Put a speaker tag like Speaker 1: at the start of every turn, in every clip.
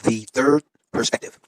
Speaker 1: The third perspective.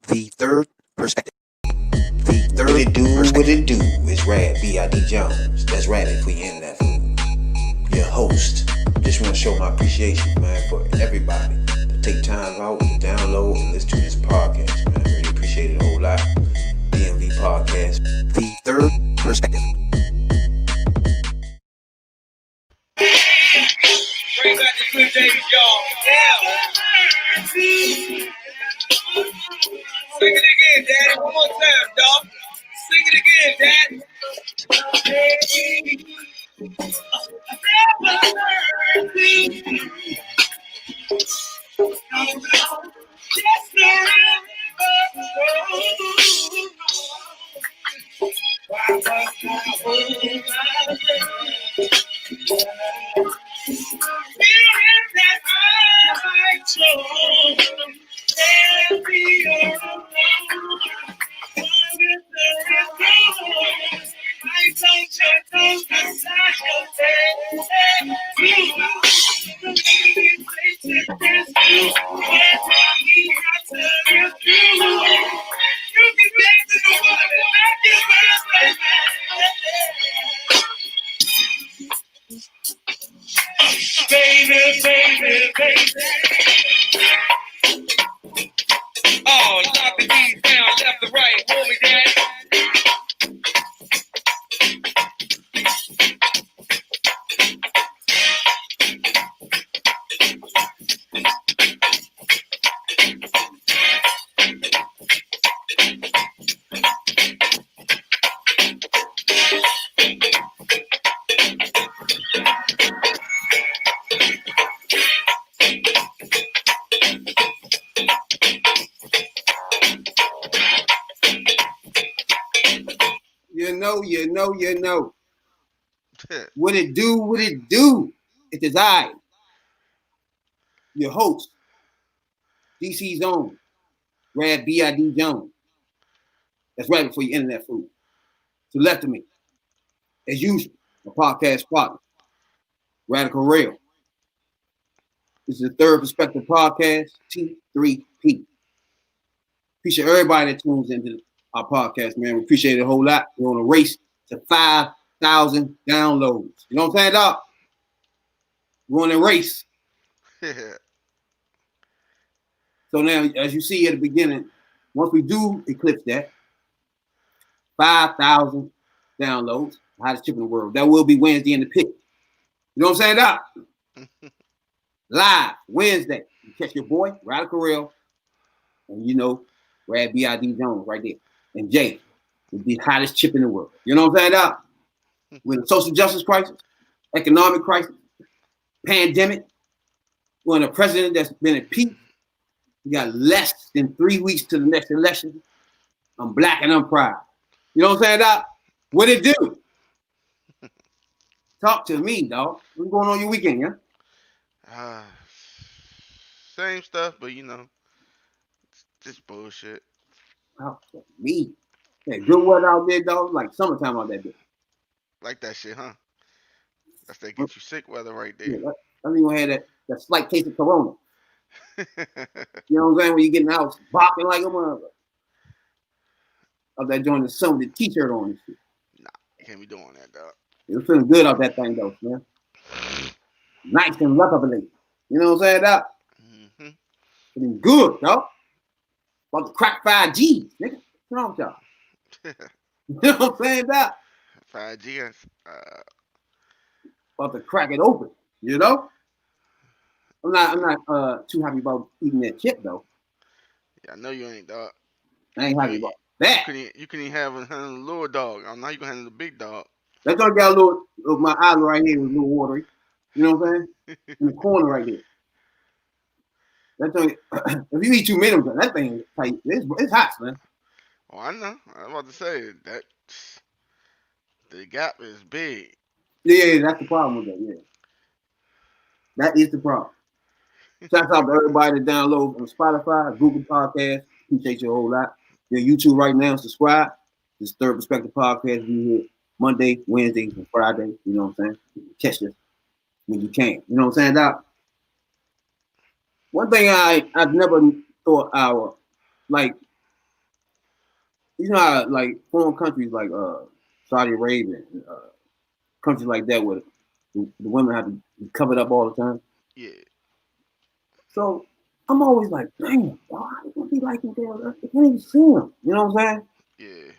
Speaker 1: The third perspective. The third
Speaker 2: What it do,
Speaker 1: perspective.
Speaker 2: what it do, it's Rad, B.I.D. Jones. That's Rabbit for your internet food. Your host. Just want to show my appreciation, man, for everybody to take time out to download and listen to this podcast, man. Really appreciate it a whole lot. DMV Podcast.
Speaker 1: The third perspective.
Speaker 3: Bring back the good days, y'all. Yeah. Sing it again, Daddy. One more time, dog. Sing it again, Daddy. Oh, lock the keys down, left to right, hold me, Dad.
Speaker 4: know. What it do? It is I, your host, DC's own, Rad B.I.D. Jones. That's right before your internet food. To the left of me, as usual, my podcast partner, Radical Rail. This is the Third Perspective Podcast, T3P. Appreciate everybody that tunes into our podcast, man. We appreciate it a whole lot. We're on a race to 5,000 downloads. You know what I'm saying, dog? We're on a race. So now, as you see at the beginning, once we do eclipse that, 5,000 downloads, hottest chip in the world. That will be Wednesday in the pit. You know what I'm saying, Doc? Live Wednesday. You catch your boy, Radical Real, and you know, Rad B.I.D. Jones right there. And Jay, the hottest chip in the world. You know what I'm saying, Doc? We're in a social justice crisis, economic crisis, pandemic. We're in a president that's been impeached. We got less than 3 weeks to the next election. I'm black and I'm proud. You know what I'm saying, Doc? What it do? Talk to me, dog. What's going on your weekend, yeah?
Speaker 5: Same stuff, but just bullshit.
Speaker 4: Talk to me. Yeah, good weather out there, dog. Like summertime out there.
Speaker 5: Like that shit, huh? That's that get you sick weather right
Speaker 4: Yeah,
Speaker 5: there.
Speaker 4: I don't even have that slight case of corona. You know what I'm saying? When you get in the house barking like a motherfucker. Out there joining the sun with the t-shirt on and shit.
Speaker 5: Nah, you can't be doing that, dog.
Speaker 4: It was feeling good out that thing, though, man. Nice and rough up a late. You know what I'm saying, Doc?
Speaker 5: Mm-hmm.
Speaker 4: Feeling good, dog. About to crack 5G, nigga. What's wrong with y'all? You know what I'm saying, Doc?
Speaker 5: 5G.
Speaker 4: About to crack it open, you know? I'm not too happy about eating that chip, though.
Speaker 5: Yeah, I know you ain't, dog.
Speaker 4: I ain't happy about that.
Speaker 5: You couldn't even have a little dog. Now you gonna handle the big dog.
Speaker 4: That's gonna get a little, my eye right here was a little watery. You know what I'm saying? In the corner right there. That thing, if you eat too many of them, that thing is tight. It's hot, man.
Speaker 5: Oh, I know. I was about to say that the gap is big.
Speaker 4: Yeah, that's the problem with that, yeah. That is the problem. Shout out to everybody that download on Spotify, Google Podcasts. Appreciate you a whole lot. You're on YouTube right now. Subscribe. This Third Perspective Podcast. We here Monday, Wednesday, and Friday. You know what I'm saying? Catch us when you can. You know what I'm saying, Doc? One thing I've never thought our like, you know how like foreign countries like Saudi Arabia, countries like that where the women have to be covered up all the time.
Speaker 5: Yeah.
Speaker 4: So I'm always like, damn, why don't be like them girls? They can't even see them. You know what I'm saying?
Speaker 5: Yeah.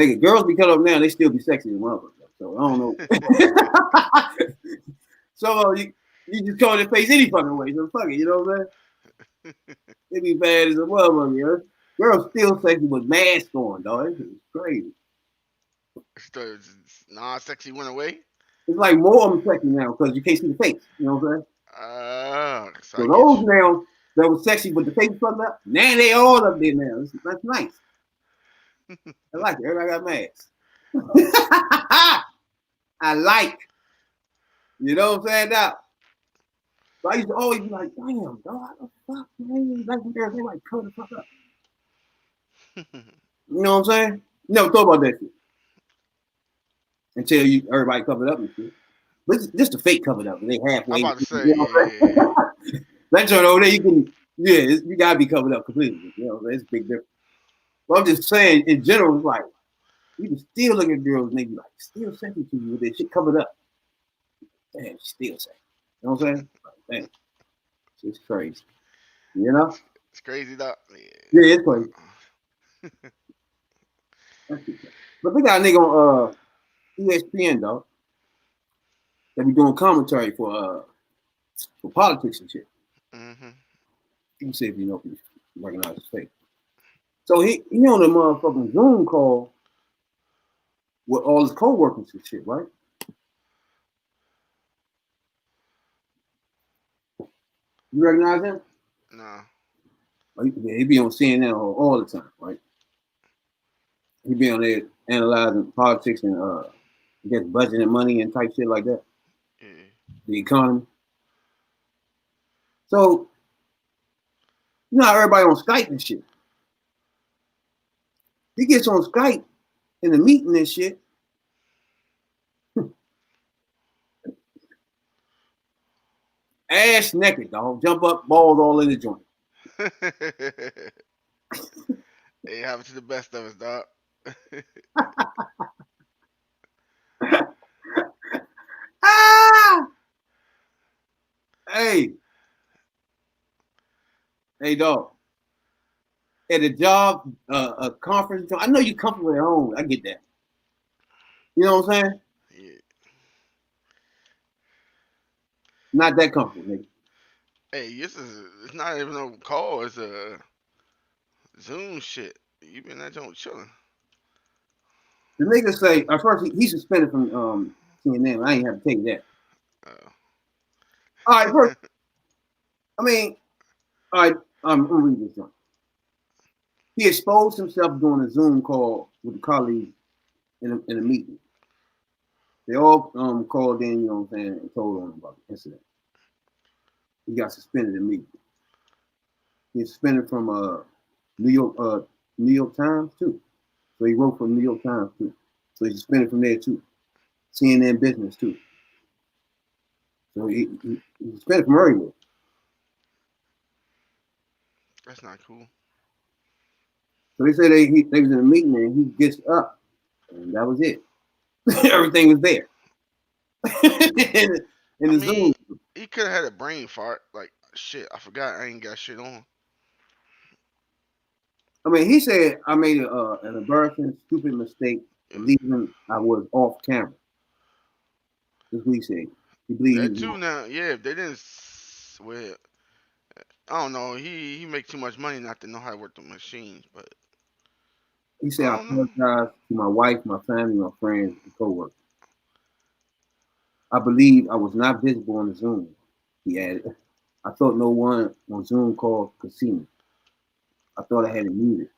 Speaker 4: Nigga, girls be cut up now, they still be sexy as motherfuckers. So I don't know. So you just call their face any fucking way. So fuck it, you know what I'm saying? They be bad as a motherfucker, you know? Girls still sexy with masks on, dog. This is crazy.
Speaker 5: So non-sexy went away.
Speaker 4: It's like more of them sexy now because you can't see the face. You know what I'm saying?
Speaker 5: So
Speaker 4: So those now that was sexy with the face fucked up, now they all up there now. That's nice. I like it. Everybody got masks. I like. You know what I'm saying, Doc? So I used to always be like, damn, dog, what the fuck, man? Like them girls, they like cover the fuck up. You know what I'm saying? You never thought about that shit. Until everybody covered up and shit. But just the fake covered up. They halfway.
Speaker 5: I'm about to say,
Speaker 4: you know
Speaker 5: yeah.
Speaker 4: That joint over there, you gotta be covered up completely. You know, it's a big difference. But I'm just saying, in general, it's like, you can still look at girls and they be like, still sexy to you with that shit covered up. Damn, she's still sexy. You know what I'm saying? Like, damn. It's crazy. You know?
Speaker 5: It's crazy, dog.
Speaker 4: Yeah, it's crazy. But they got a nigga on ESPN, dog. That be doing commentary for politics and shit.
Speaker 5: Mm-hmm.
Speaker 4: Let me see if you recognize his face. So he on the motherfucking Zoom call with all his co-workers and shit, right? You recognize him?
Speaker 5: No.
Speaker 4: Yeah, he be on CNN all the time, right? He be on there analyzing politics and I guess budget and money and type shit like that,
Speaker 5: Yeah.
Speaker 4: the economy. So you know how everybody on Skype and shit. He gets on Skype in the meeting and shit. Ass naked, dog. Jump up, balls all in the joint.
Speaker 5: It happens to the best of us, dog.
Speaker 4: Ah! Hey, hey, dog. At a job, a conference, I know you comfortable at home. I get that. You know what I'm saying?
Speaker 5: Yeah.
Speaker 4: Not that comfortable, nigga.
Speaker 5: Hey, it's not even no call. It's a Zoom shit. You been that joint chilling.
Speaker 4: The nigga say, at first, he's suspended from CNN. I ain't have to take that.
Speaker 5: Uh,
Speaker 4: All right, first, I mean, all right, I'm gonna read this one. He exposed himself during a Zoom call with a colleague in a meeting. They all called in, you know what I'm saying, and told him about the incident. He got suspended immediately. He's suspended from New York Times too. So he wrote for New York Times too. So he's suspended from there too. CNN Business too. So he's suspended from everywhere.
Speaker 5: that's not cool.
Speaker 4: So they say they was in a meeting and he gets up and that was it. Everything was there. in
Speaker 5: I
Speaker 4: the
Speaker 5: mean,
Speaker 4: Zoom.
Speaker 5: he could have had a brain fart. Like, shit, I forgot I ain't got shit on.
Speaker 4: I mean, he said I made an embarrassing, stupid mistake,
Speaker 5: Yeah.
Speaker 4: believing I was off camera. That's what he said. He believed he
Speaker 5: That
Speaker 4: was
Speaker 5: too
Speaker 4: off.
Speaker 5: now, yeah, if they didn't, well, I don't know. He make too much money not to know how to work the machines, but
Speaker 4: He said
Speaker 5: I
Speaker 4: I
Speaker 5: don't know.
Speaker 4: apologize to my wife, my family, my friends, and coworkers. I believe I was not visible on the Zoom. He added. I thought no one on Zoom call could see me. I thought I had it muted.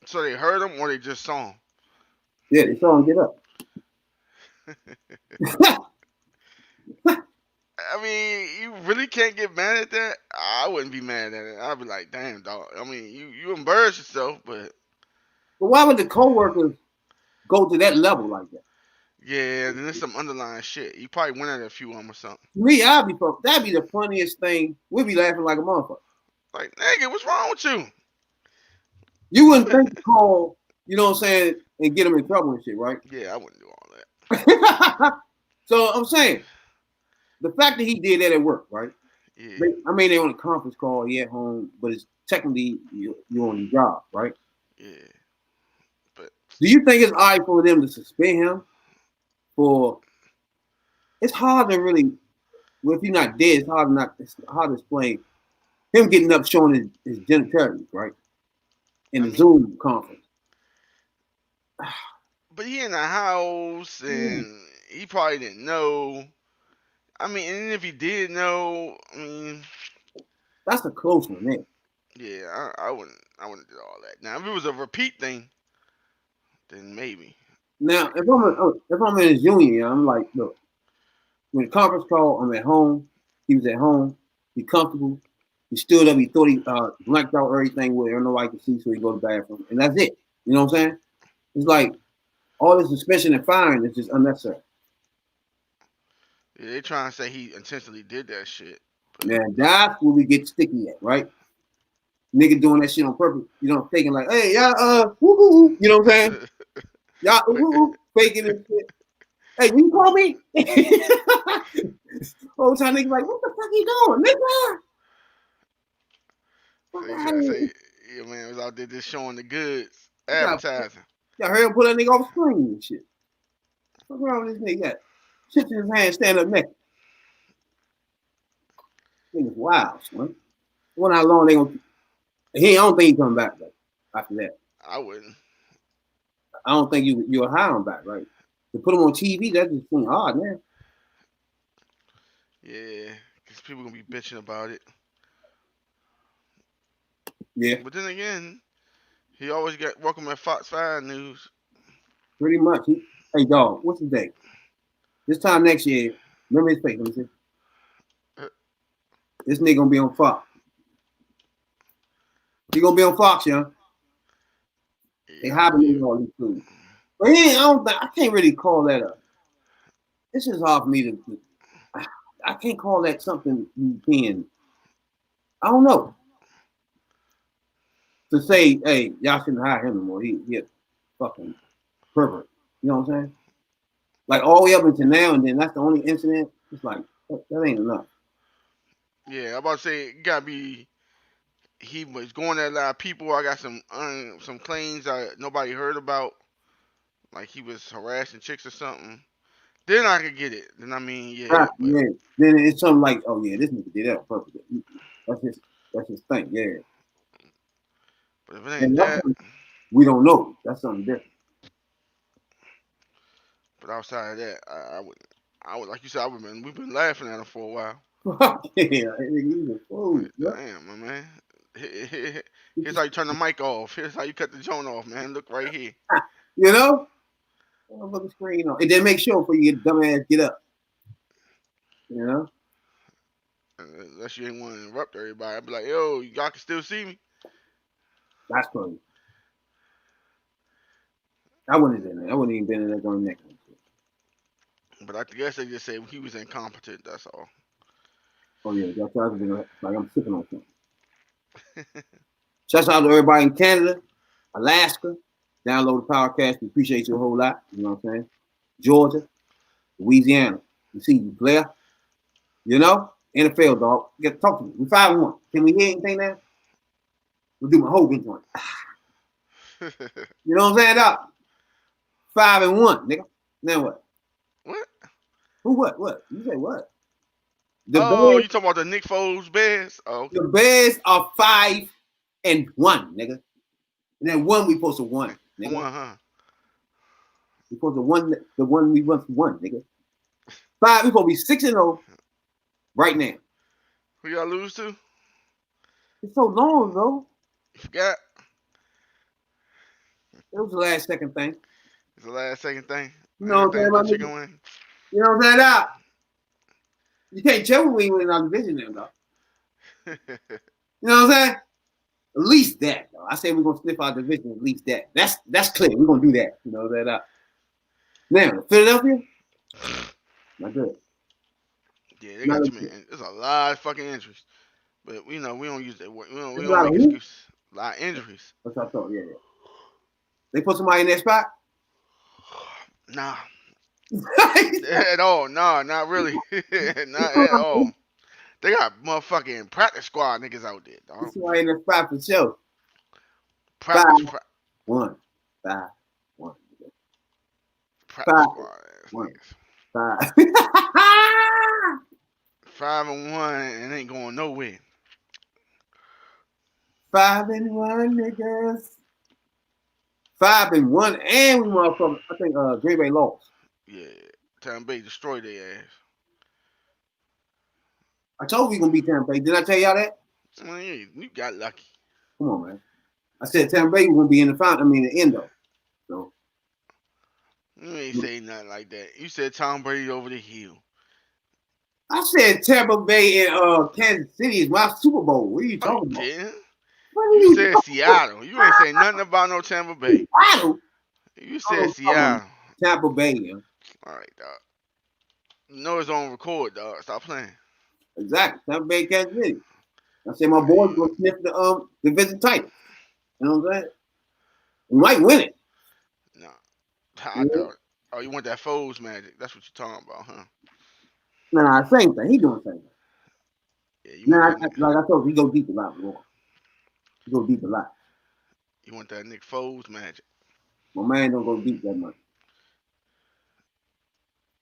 Speaker 5: So they heard him or they just saw him.
Speaker 4: Yeah, they saw him get up.
Speaker 5: I mean, you really can't get mad at that. I wouldn't be mad at it. I'd be like, damn, dog. I mean, you embarrass yourself, but
Speaker 4: But why would the coworkers go to that level like that?
Speaker 5: yeah, then there's some underlying shit. You probably went at a few of them or something.
Speaker 4: To me, that'd be the funniest thing. We'd be laughing like a motherfucker.
Speaker 5: Like, nigga, what's wrong with you?
Speaker 4: You wouldn't think to call, you know what I'm saying, and get them in trouble and shit, right?
Speaker 5: Yeah, I wouldn't do all that.
Speaker 4: So I'm saying the fact that he did that at work, right?
Speaker 5: Yeah,
Speaker 4: I mean, they on a conference call, he at home, but it's technically you're on the job, right?
Speaker 5: yeah, but
Speaker 4: Do you think it's all right for them to suspend him for? It's hard to really. Well, if you're not dead, it's hard to explain him getting up showing his genitalia, right? In
Speaker 5: I
Speaker 4: the
Speaker 5: mean,
Speaker 4: Zoom conference.
Speaker 5: but he in the house and he probably didn't know. I mean, and if he did know, I mean,
Speaker 4: That's a close one, man.
Speaker 5: yeah, I wouldn't do all that. Now, if it was a repeat thing, then maybe.
Speaker 4: Now,
Speaker 5: Like,
Speaker 4: if I'm in his union, I'm like, look, when the conference call, I'm at home. He was at home. He comfortable. He stood up. He thought he blanked out everything where nobody could see, so he go to the bathroom, and that's it. You know what I'm saying? It's like all this suspension and firing is just unnecessary.
Speaker 5: yeah, they trying to say he intentionally did that shit, but
Speaker 4: Now that's where we get sticky at, right? Nigga doing that shit on purpose. You know, faking like, hey, y'all, woo, woo, woo. You know what I'm saying? Y'all, woo, woo, faking and shit. Hey, you call me? Whole time nigga like, what the fuck you doing, nigga?
Speaker 5: so you trying to say, yeah, man, was out there just showing the goods,
Speaker 4: Y'all,
Speaker 5: advertising.
Speaker 4: y'all heard him pull that nigga off the screen and shit. What's wrong with this nigga? Got shit in his hand, stand up naked. Nigga's wild, son. Wonder how long they gonna. I don't think he coming back though. After that,
Speaker 5: I wouldn't.
Speaker 4: I don't think you'll hire him back, right? To put him on TV, that just seems odd, man.
Speaker 5: Yeah, because people gonna be bitching about it.
Speaker 4: Yeah,
Speaker 5: But then again, He always get welcome at Fox 5 News.
Speaker 4: Pretty much. Hey, dog, what's the date? This time next year, remember his face, let me see. This nigga gonna be on Fox. He gonna be on Fox, young. They
Speaker 5: Yeah, I
Speaker 4: hibernating
Speaker 5: believe
Speaker 4: all these foods. But I can't really call that a. This is hard for me to. I can't call that something you can. I don't know. To say, hey, y'all shouldn't hire him anymore. He a fucking pervert. You know what I'm saying? Like all the way up until now, and then that's the only incident. It's like that ain't enough.
Speaker 5: it. Yeah, I'm about to say it gotta be. He was going at a lot of people. I got some claims that nobody heard about, like he was harassing chicks or something. Then I could get it. Then I mean, yeah,
Speaker 4: Right,
Speaker 5: but
Speaker 4: yeah. Then it's something like, oh yeah, this nigga did that on purpose. That's his thing, yeah.
Speaker 5: if it ain't
Speaker 4: And that's
Speaker 5: that,
Speaker 4: something we don't know. That's something different.
Speaker 5: but outside of that, I would like you said, we've been laughing at him for a while.
Speaker 4: Yeah, he's a fool.
Speaker 5: Like,
Speaker 4: Yeah.
Speaker 5: damn, my man. Here's how you turn the mic off. Here's how you cut the joint off, man. Look right here.
Speaker 4: You know? Motherfucking screen on. And then make sure before you get dumbass get up. You know?
Speaker 5: Unless you ain't want to interrupt everybody, I'd be like, yo, y'all can still see me.
Speaker 4: That's crazy. I wouldn't have been there. I wouldn't even been in there going next.
Speaker 5: But I guess they just said he was incompetent. That's all.
Speaker 4: Oh yeah, that's what I was doing. Like I'm sipping on something. Shouts out to everybody in Canada, Alaska. Download the podcast. We appreciate you a whole lot. You know what I'm saying? Georgia, Louisiana. You see you, Blair. You know? NFL, dog. Get talk to me. We 5-1. Can we hear anything now? We'll do my whole big one. You know what I'm saying, dog? 5-1, nigga. Now what?
Speaker 5: What?
Speaker 4: Who what? What? You say what? The
Speaker 5: Oh,
Speaker 4: Bears,
Speaker 5: you talking about the Nick Foles Bears? Oh, okay.
Speaker 4: the Bears are 5-1, nigga. And then one we supposed to won, nigga.
Speaker 5: One, huh?
Speaker 4: We supposed to won the one we once won, nigga. 5, we supposed to be 6-0 right now.
Speaker 5: Who y'all lose to?
Speaker 4: It's so long ago.
Speaker 5: You forgot?
Speaker 4: It was the last second thing.
Speaker 5: It's the last second thing.
Speaker 4: You know what I'm saying,
Speaker 5: Everything
Speaker 4: my
Speaker 5: but
Speaker 4: nigga?
Speaker 5: chicken wing.
Speaker 4: You know what I'm saying, dog? You can't tell me we ain't winning our division now, dog. You know what I'm saying? At least that, though. I say we're gonna sniff our division. At least that. That's clear. We're gonna do that. You know that. Now, Philadelphia, not good.
Speaker 5: Yeah, they
Speaker 4: Not
Speaker 5: got
Speaker 4: good.
Speaker 5: too many. There's a lot of fucking injuries. But we don't use that word. We
Speaker 4: There's a
Speaker 5: don't
Speaker 4: lot of
Speaker 5: make
Speaker 4: who?
Speaker 5: excuses. A lot of injuries.
Speaker 4: That's what I thought. Yeah, yeah. They put somebody in that spot.
Speaker 5: Nah. At all. Nah, not really. Not at all. They got motherfucking practice squad niggas out there, dog.
Speaker 4: Somebody in that spot for sure.
Speaker 5: Practice,
Speaker 4: 5-1, 5-1,
Speaker 5: practice
Speaker 4: 5-1,
Speaker 5: squad ass niggas.
Speaker 4: 5.
Speaker 5: 5-1 and ain't going nowhere.
Speaker 4: 5-1, niggas. 5-1, and we motherfucker. I think Green Bay lost.
Speaker 5: Yeah. Tampa Bay destroyed their ass.
Speaker 4: I told we gonna beat Tampa Bay. Did I tell y'all that?
Speaker 5: Man, you got lucky.
Speaker 4: Come on, man. I said Tampa Bay was gonna be in the final. I mean, the end though. So
Speaker 5: You ain't say nothing like that. You said Tom Brady over the hill.
Speaker 4: I said Tampa Bay and Kansas City is my Super Bowl. What are you
Speaker 5: Oh, you
Speaker 4: talking about?
Speaker 5: didn't?
Speaker 4: What are
Speaker 5: You
Speaker 4: you
Speaker 5: said
Speaker 4: talking
Speaker 5: Seattle. You ain't say nothing about no Tampa Bay.
Speaker 4: about?
Speaker 5: You
Speaker 4: Oh,
Speaker 5: said
Speaker 4: come on.
Speaker 5: Seattle.
Speaker 4: Tampa Bay, yeah.
Speaker 5: All right, dog. You know it's on record, dog. Stop playing.
Speaker 4: Exactly. Tampa Bay, Kansas City. I said my
Speaker 5: All
Speaker 4: boys
Speaker 5: right.
Speaker 4: gonna sniff the division title. You know what I'm saying? We might win it.
Speaker 5: Nah. I
Speaker 4: You know?
Speaker 5: thought. Oh, you want that Foles magic? That's what you're talking about, huh?
Speaker 4: Nah, same thing. He doing the same thing.
Speaker 5: Yeah, you want
Speaker 4: Nah,
Speaker 5: that.
Speaker 4: like I told you, he go deep a lot more. He go deep a lot.
Speaker 5: You want that Nick Foles magic?
Speaker 4: My man don't go deep that much.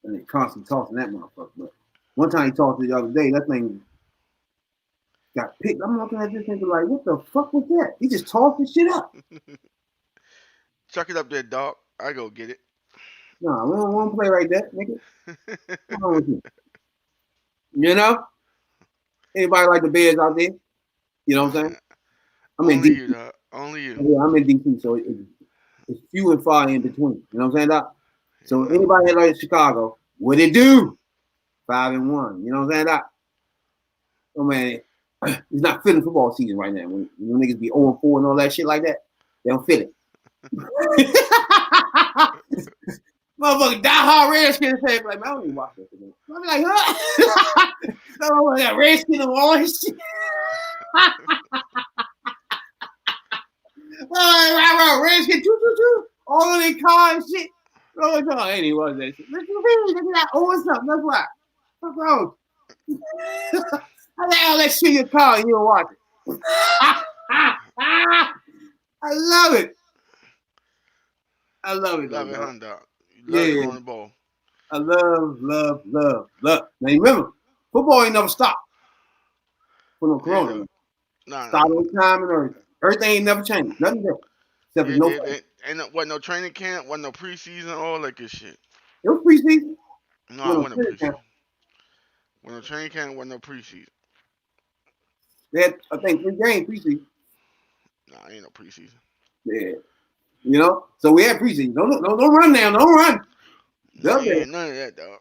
Speaker 4: And they constantly tossing that motherfucker. But one time he tossed it the other day, that thing got picked. I'm looking at this thing like, what the fuck was that? He just tossed this shit up.
Speaker 5: Chuck it up there, dog. I go get it.
Speaker 4: No, we don't want to play like that, nigga. What's wrong with you? You know? Anybody like the Bears out there? You know what I'm saying? I mean,
Speaker 5: Only you, dog. Only you.
Speaker 4: Yeah, I'm in DC, so it's few and far in between. You know what I'm saying, Doc? So
Speaker 5: You know.
Speaker 4: anybody that like Chicago, what it do? 5-1. You know what I'm saying, Doc? Oh man, he's not feeling football season right now. When niggas be 0-4 and all that shit like that, they don't feel it. Motherfucker, die hard Redskins fans like, man, I don't even watch that today. I'm like, huh? I don't want that Redskin and all this shit. Redskin, all of their car and shit. Oh, no, ain't he was that shit. Look at that, what's up? That's why. What's wrong? I'll let you your car and you'll watch it. I love it. I love it.
Speaker 5: Love it,
Speaker 4: though,
Speaker 5: huh, Doc? You love
Speaker 4: Yeah.
Speaker 5: it on the ball.
Speaker 4: I love. Now remember, football ain't never stopped for no corona.
Speaker 5: Nah,
Speaker 4: Start on time and everything. Everything ain't never changed. Nothing different. Except
Speaker 5: yeah,
Speaker 4: for no
Speaker 5: they,
Speaker 4: fans.
Speaker 5: ain't wasn't no training camp, wasn't no preseason, all that good shit.
Speaker 4: It was preseason.
Speaker 5: No, I wasn't no
Speaker 4: training camp.
Speaker 5: preseason. Wasn't no training camp, wasn't no preseason.
Speaker 4: They had, I think, 3 games preseason.
Speaker 5: Nah, ain't no preseason.
Speaker 4: Yeah. You know? So we had preseason. Don't run now. Don't run.
Speaker 5: Nah,
Speaker 4: The
Speaker 5: ain't none of that, dog.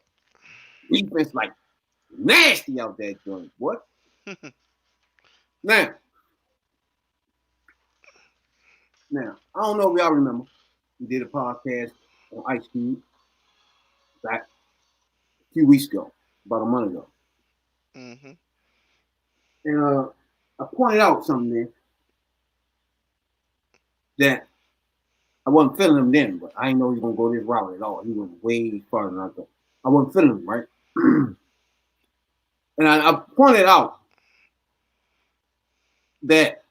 Speaker 4: defense like nasty out there, joint. What? Now, I don't know if y'all remember. We did a podcast on Ice Cube back a few weeks ago, about a month ago.
Speaker 5: Mm-hmm.
Speaker 4: And I pointed out something there that I wasn't feeling him then, but I didn't know he was going to go this route at all. He went way farther than I thought. I wasn't feeling him, right? And I pointed out that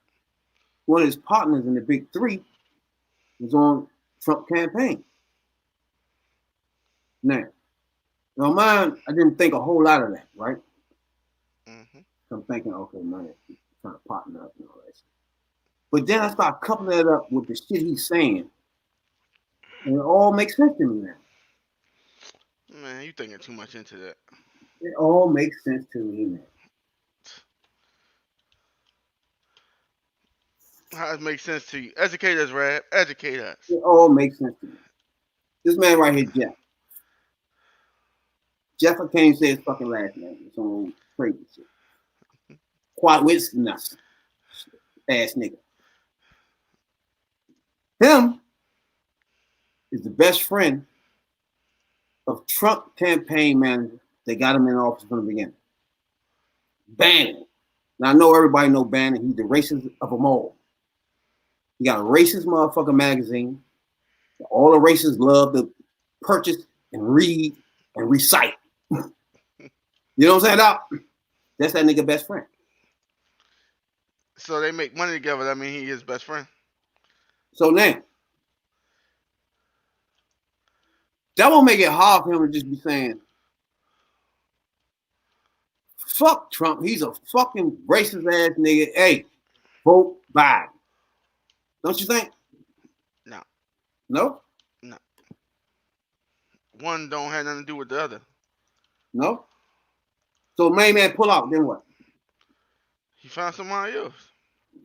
Speaker 4: one of his partners in the Big Three was on Trump campaign. Now mine, I didn't think a whole lot of that, right?
Speaker 5: Mm-hmm.
Speaker 4: So I'm thinking, okay, man, he's trying to partner up and all that shit. But then I start coupling it up with the shit he's saying, and it all makes sense to me now.
Speaker 5: Man, you thinking too much into that.
Speaker 4: It all makes sense to me now.
Speaker 5: How it makes sense to you? Educate us, Rab. Educate us.
Speaker 4: It all makes sense to me. This man right here, Jeff, I can't even say his fucking last name. It's on crazy shit. Quadwitzness ass nigga. Him is the best friend of Trump campaign manager that got him in office from the beginning. Bannon. Now I know everybody know Bannon. He's the racist of them all. He got a racist motherfucking magazine. All the racists love to purchase and read and recite. You know what I'm saying, Doc? That's that nigga best friend.
Speaker 5: So they make money together. That mean he his best friend.
Speaker 4: So now, that won't make it hard for him to just be saying, fuck Trump. He's a fucking racist ass nigga. Hey, vote Biden. Don't you think?
Speaker 5: No.
Speaker 4: No?
Speaker 5: No. One don't have nothing to do with the other.
Speaker 4: No? So main man pull out, then what?
Speaker 5: He found somebody else.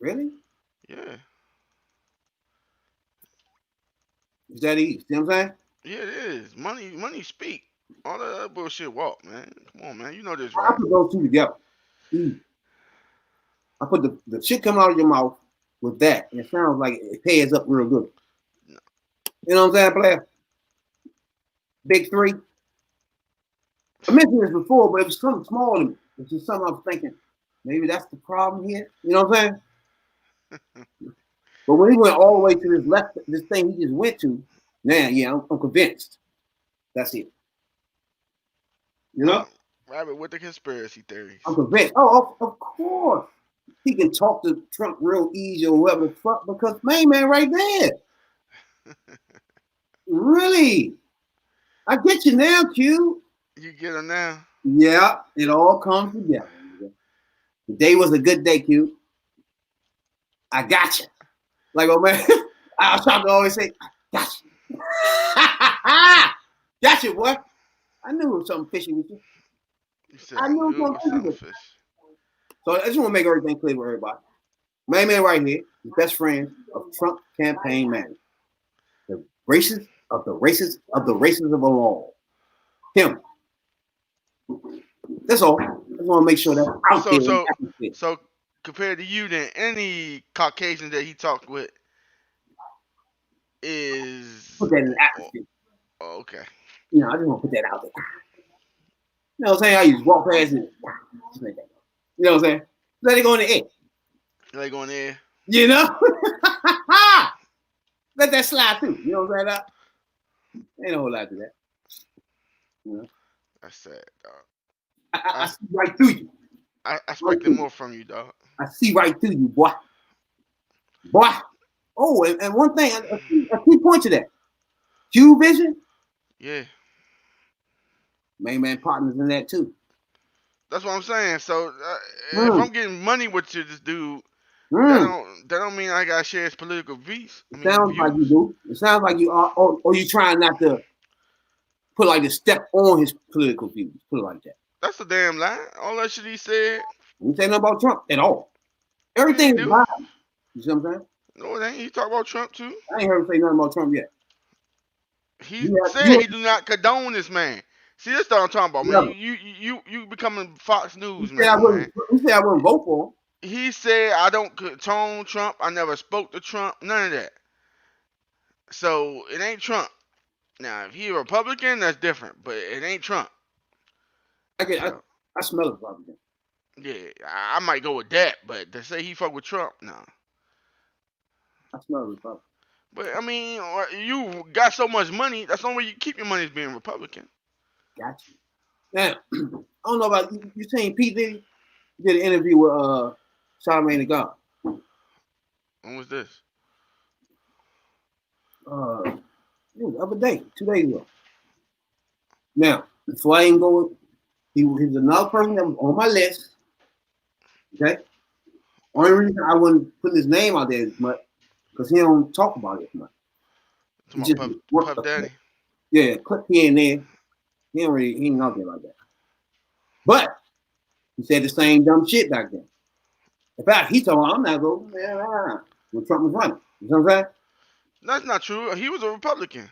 Speaker 4: Really?
Speaker 5: Yeah.
Speaker 4: Is that easy? See what I'm saying?
Speaker 5: Yeah, it is. Money speak. All that other bullshit walk, man. Come on, man. You know this,
Speaker 4: I
Speaker 5: right?
Speaker 4: put those two together. I put the shit coming out of your mouth with that, and it sounds like it pairs up real good.
Speaker 5: No.
Speaker 4: You know what I'm saying, player? Big Three. I mentioned this before, but it was something small to me. It's just something I was thinking, maybe that's the problem here. You know what I'm saying? But when he went all the way to this thing he just went to, now, yeah, I'm convinced. That's it. You know?
Speaker 5: Rabbit with the conspiracy theories.
Speaker 4: I'm convinced. Oh, of course. He can talk to Trump real easy or whoever the fuck because main man right there. Really? I get you now, Q.
Speaker 5: You get him now?
Speaker 4: Yeah, it all comes together. Today was a good day, Q. I got you. Like, oh man, I was trying to always say, got you. Got you, boy. I knew it was something fishy with you.
Speaker 5: You said
Speaker 4: I knew it was
Speaker 5: it was
Speaker 4: something fishy
Speaker 5: something
Speaker 4: with you.
Speaker 5: fish.
Speaker 4: So I just want to make everything clear with everybody. Main man right here. the best friend of Trump campaign manager, the racist of the racist of the racists of them all. Him. That's all. I just want to make sure that's out
Speaker 5: So
Speaker 4: there. In the
Speaker 5: so
Speaker 4: atmosphere.
Speaker 5: so compared to you, then any Caucasian that he talked with
Speaker 4: Put
Speaker 5: is
Speaker 4: that in the atmosphere.
Speaker 5: okay.
Speaker 4: You know, I just want to put that out there. You know what I'm saying? I used to walk past it. Just like that. You know what I'm saying? Let it go in the air.
Speaker 5: Like on there.
Speaker 4: You know? Let that slide through. You know what I'm saying? Ain't a whole lot to that. You know?
Speaker 5: That's sad, dog.
Speaker 4: I see right through you.
Speaker 5: I expected more from you, dog.
Speaker 4: I see right through you, boy. Boy. Oh, and one thing, a key point to that. Q Vision,
Speaker 5: Yeah,
Speaker 4: main man partners in that too.
Speaker 5: that's what I'm saying. So if
Speaker 4: Mm.
Speaker 5: I'm getting money with you, this dude,
Speaker 4: Mm.
Speaker 5: that don't mean I gotta share his political views. I
Speaker 4: It
Speaker 5: mean
Speaker 4: sounds like you
Speaker 5: views.
Speaker 4: do. It sounds like you are, or you trying not to put like the step on his political views. Put it like that.
Speaker 5: That's a damn lie. All that shit he said,
Speaker 4: You say nothing about Trump at all.
Speaker 5: yeah, he
Speaker 4: Everything is
Speaker 5: do.
Speaker 4: live. You see what I'm saying?
Speaker 5: No, it ain't. He talk about Trump too.
Speaker 4: I ain't heard him say nothing about Trump yet.
Speaker 5: He
Speaker 4: You have,
Speaker 5: said
Speaker 4: you,
Speaker 5: he do not condone this man. See, this what I'm talking about, man.
Speaker 4: you,
Speaker 5: You becoming Fox News
Speaker 4: said I
Speaker 5: man,
Speaker 4: wouldn't.
Speaker 5: man.
Speaker 4: You said I wouldn't vote for him.
Speaker 5: He said I don't condone Trump. I never spoke to Trump. None of that. So it ain't Trump. Now, if he a Republican, that's different, but it ain't Trump. So
Speaker 4: I smell it, Republican.
Speaker 5: yeah, I might go with that, but to say he fuck with Trump, no.
Speaker 4: I smell it, Republican.
Speaker 5: But I mean, you got so much money. That's the only way you keep your money is being Republican.
Speaker 4: Got you. Now, I don't know about you. You seen Pete Diddy did an interview with Charlamagne the God.
Speaker 5: When was this?
Speaker 4: The other day, 2 days ago. Now, before I even go, he was another person that was on my list. Okay. Only reason I wouldn't put his name out there as much because he don't talk about it as much. He
Speaker 5: Talking
Speaker 4: just
Speaker 5: about
Speaker 4: worked
Speaker 5: Puff Daddy.
Speaker 4: Yeah, clip here and there. He ain't out there like that. But he said the same dumb shit back then. In fact, he told me, I'm not going when Trump was running. You know what I'm saying?
Speaker 5: That's not true. He was a Republican.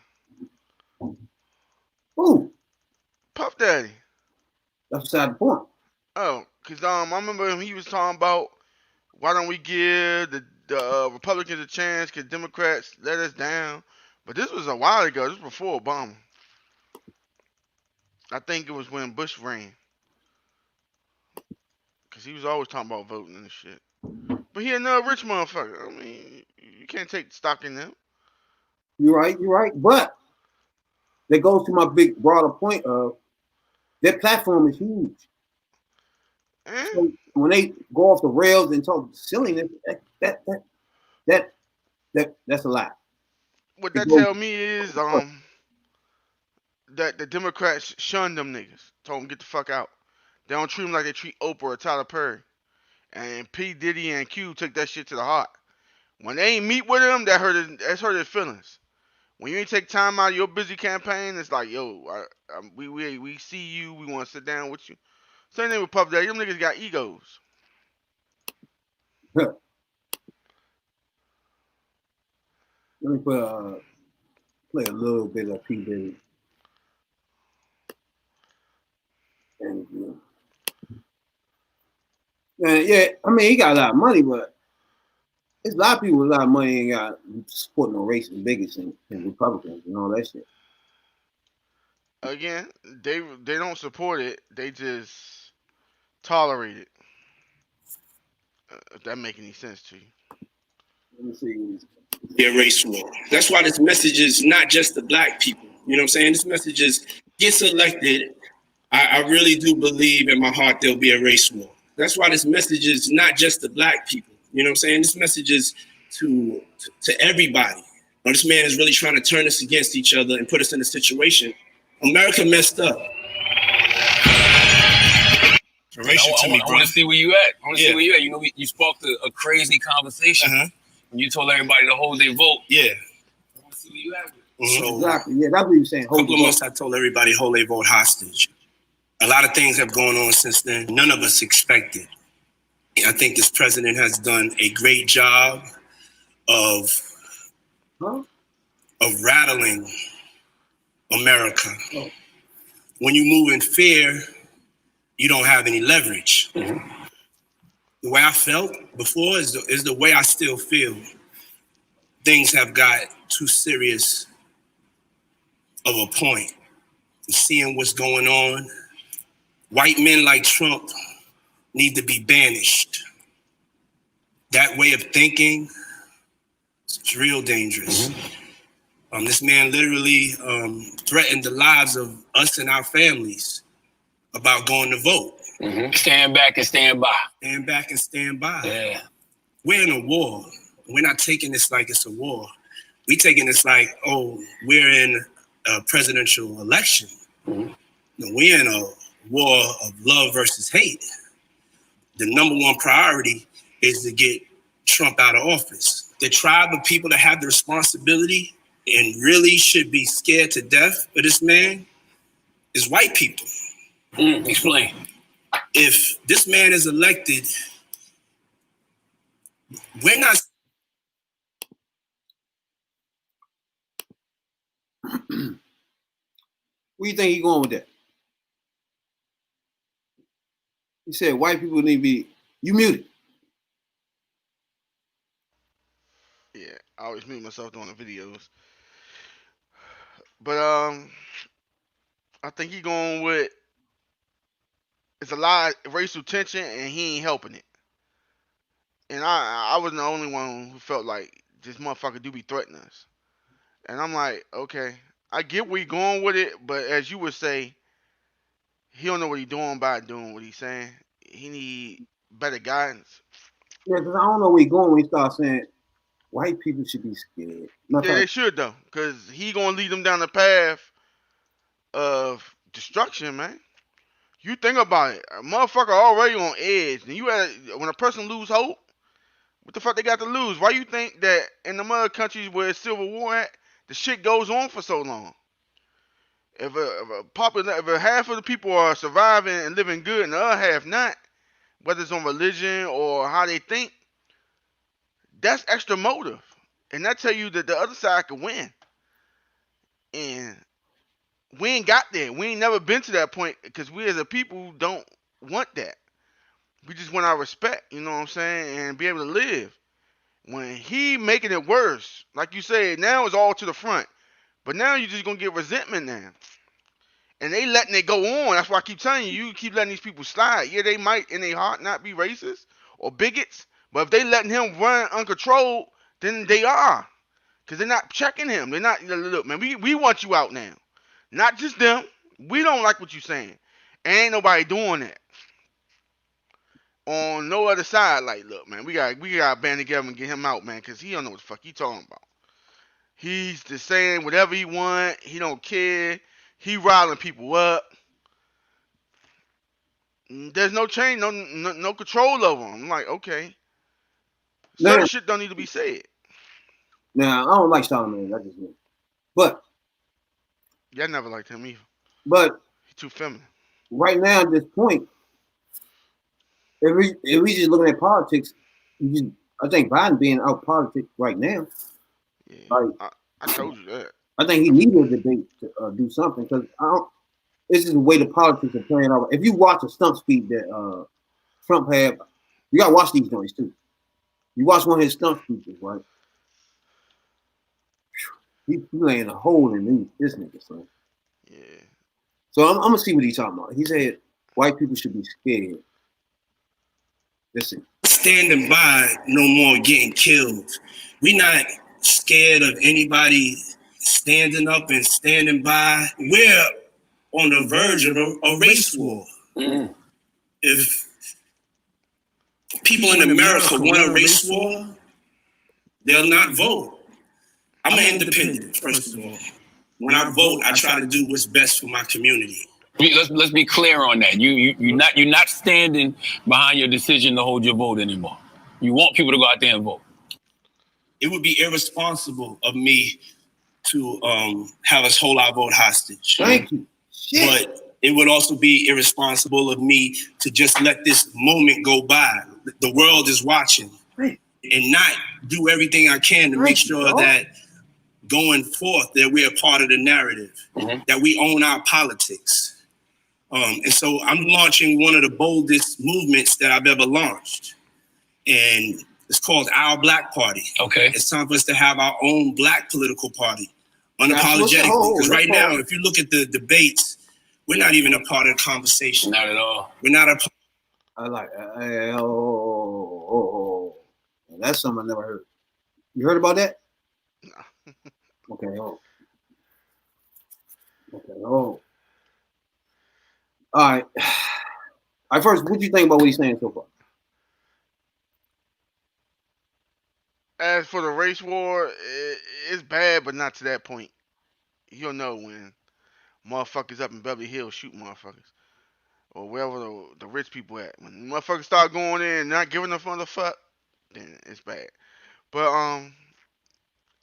Speaker 4: Ooh,
Speaker 5: Puff Daddy.
Speaker 4: that's beside the point.
Speaker 5: Oh, cause I remember him. He was talking about why don't we give the Republicans a chance? Cause Democrats let us down. But this was a while ago. This was before Obama. I think it was when Bush ran. Cause he was always talking about voting and shit. But he another rich motherfucker. I mean, you can't take stock in them.
Speaker 4: You're right. But that goes to my big broader point of their platform is huge.
Speaker 5: Eh?
Speaker 4: So when they go off the rails and talk silliness, that's a lie.
Speaker 5: What
Speaker 4: It
Speaker 5: that
Speaker 4: goes,
Speaker 5: tell me is that the Democrats shunned them niggas. Told them get the fuck out. They don't treat them like they treat Oprah or Tyler Perry. And P Diddy and Q took that shit to the heart. When they ain't meet with him, that's hurt his feelings. When you ain't take time out of your busy campaign, it's like, yo, we see you, we want to sit down with you. Same thing with Puff Daddy. Them niggas got egos.
Speaker 4: let me play a little bit of P Diddy. And yeah, I mean he got a lot of money, but there's a lot of people with a lot of money ain't got supporting no racist bigots and Republicans and all that shit.
Speaker 5: Again, they don't support it. They just tolerate it. If that make any sense to you.
Speaker 4: Let me see.
Speaker 6: Be a race war. That's why this message is not just the black people. You know what I'm saying? This message is gets elected. I really do believe in my heart there'll be a race war. That's why this message is not just the black people. You know what I'm saying? This message is to everybody. But this man is really trying to turn us against each other and put us in a situation. America messed up.
Speaker 7: I want to see where you at. I want to see where you at. You know, you sparked a crazy conversation. When you told everybody to hold their vote.
Speaker 6: Yeah.
Speaker 7: I want to see where you at.
Speaker 6: So,
Speaker 4: exactly. Yeah, that's what you're saying.
Speaker 6: A couple of months I told everybody hold their vote hostage. A lot of things have gone on since then. None of us expected. I think this president has done a great job of rattling America.
Speaker 4: Oh.
Speaker 6: When you move in fear, you don't have any leverage.
Speaker 4: Mm-hmm.
Speaker 6: The way I felt before is the way I still feel. Things have got too serious of a point. Seeing what's going on, white men like Trump need to be banished. That way of thinking is real dangerous. Mm-hmm. This man literally threatened the lives of us and our families about going to vote.
Speaker 7: Mm-hmm. Stand back and stand by.
Speaker 6: Stand back and stand by.
Speaker 7: Yeah.
Speaker 6: We're in a war. We're not taking this like it's a war. We're taking this like, oh, we're in a presidential election. Mm-hmm. No, we're in a war of love versus hate. The number one priority is to get Trump out of office. The tribe of people that have the responsibility and really should be scared to death of this man is white people.
Speaker 7: Explain.
Speaker 6: If this man is elected, we're not.
Speaker 4: Where you think he's going with that? He said white people need to be. You muted.
Speaker 5: Yeah, I always mute myself doing the videos. But I think he going with it's a lot of racial tension and he ain't helping it. And I wasn't the only one who felt like this motherfucker do be threatening us. And I'm like, okay, I get where you going with it, but as you would say, he don't know what he's doing by doing what he's saying. He need better guidance.
Speaker 4: Yeah, because I don't know where he's going when he starts saying white people should be scared.
Speaker 5: Yeah, they should though, because he gonna lead them down the path of destruction, man. You think about it, a motherfucker already on edge, and when a person lose hope, what the fuck they got to lose? Why you think that in the other countries where it's civil war at, the shit goes on for so long? If half of the people are surviving and living good and the other half not, whether it's on religion or how they think, that's extra motive. And that tell you that the other side can win. And we ain't got there. We ain't never been to that point because we as a people don't want that. We just want our respect, you know what I'm saying, and be able to live. When he making it worse, like you said, now it's all to the front. But now you're just going to get resentment now. And they letting it go on. That's why I keep telling you, you keep letting these people slide. Yeah, they might in their heart not be racist or bigots. But if they letting him run uncontrolled, then they are. Because they're not checking him. They're not, look, man, we want you out now. Not just them. We don't like what you're saying. Ain't nobody doing that. On no other side, like, look, man, we got to band together and get him out, man, because he don't know what the fuck he talking about. He's just saying whatever he want. He don't care. He riling people up. There's no change, no control over him. I'm like, okay. Certain shit don't need to be said.
Speaker 4: Now, I don't like Charlamagne. I just know. But.
Speaker 5: Yeah, I never liked him either.
Speaker 4: But.
Speaker 5: He's too feminine. Right
Speaker 4: now, at this point, if we just looking at politics, I think Biden being out politics right now.
Speaker 5: Yeah, like, I told you that.
Speaker 4: I think he needed a debate to do something because this is the way the politics are playing out. If you watch a stump speech that Trump had, you gotta watch these joints too. You watch one of his stump speeches, right? He laying a hole in this nigga, son.
Speaker 5: Yeah.
Speaker 4: So I'm gonna see what he's talking about. He said white people should be scared. Listen.
Speaker 6: Standing by, no more getting killed. We not scared of anybody standing up and standing by. We're on the verge of a race war. Mm-hmm. If people in America want a race war, they'll not vote. I'm an independent, first of all. When I vote, I try to do what's best for my community.
Speaker 7: Let's be clear on that. You're not standing behind your decision to hold your vote anymore. You want people to go out there and vote.
Speaker 6: It would be irresponsible of me to have us hold our vote hostage.
Speaker 4: Thank you. Shit.
Speaker 6: But it would also be irresponsible of me to just let this moment go by. The world is watching. and not do everything I can to make sure that going forth that we're a part of the narrative, that we own our politics. And so I'm launching one of the boldest movements that I've ever launched. And it's called Our Black Party.
Speaker 7: Okay.
Speaker 6: It's time for us to have our own Black political party, unapologetically. Because right now, if you look at the debates, we're not even a part of the conversation.
Speaker 7: Not at all.
Speaker 6: We're not a.
Speaker 4: I like that's something I never heard. You heard about that?
Speaker 5: No.
Speaker 4: Okay. All right. First, what do you think about what he's saying so far?
Speaker 5: As for the race war, it's bad, but not to that point. You'll know when motherfuckers up in Beverly Hills shoot motherfuckers. Or wherever the rich people at. When motherfuckers start going in and not giving a fuck, then it's bad. But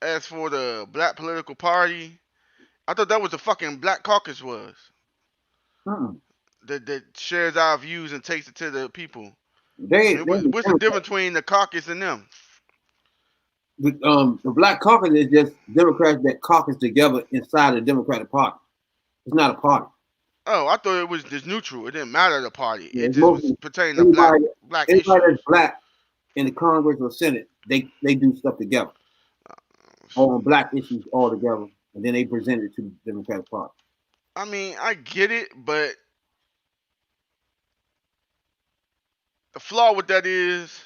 Speaker 5: as for the Black political party, I thought that was the fucking Black Caucus was. That shares our views and takes it to the people. What's the difference between the caucus and them?
Speaker 4: The Black Caucus is just Democrats that caucus together inside the Democratic Party. It's not a party.
Speaker 5: Oh, I thought it was just neutral. It didn't matter the party. It just was pertaining to black issues.
Speaker 4: Anybody that's black in the Congress or Senate, they do stuff together on black issues all together, and then they present it to the Democratic Party.
Speaker 5: I mean, I get it, but the flaw with that is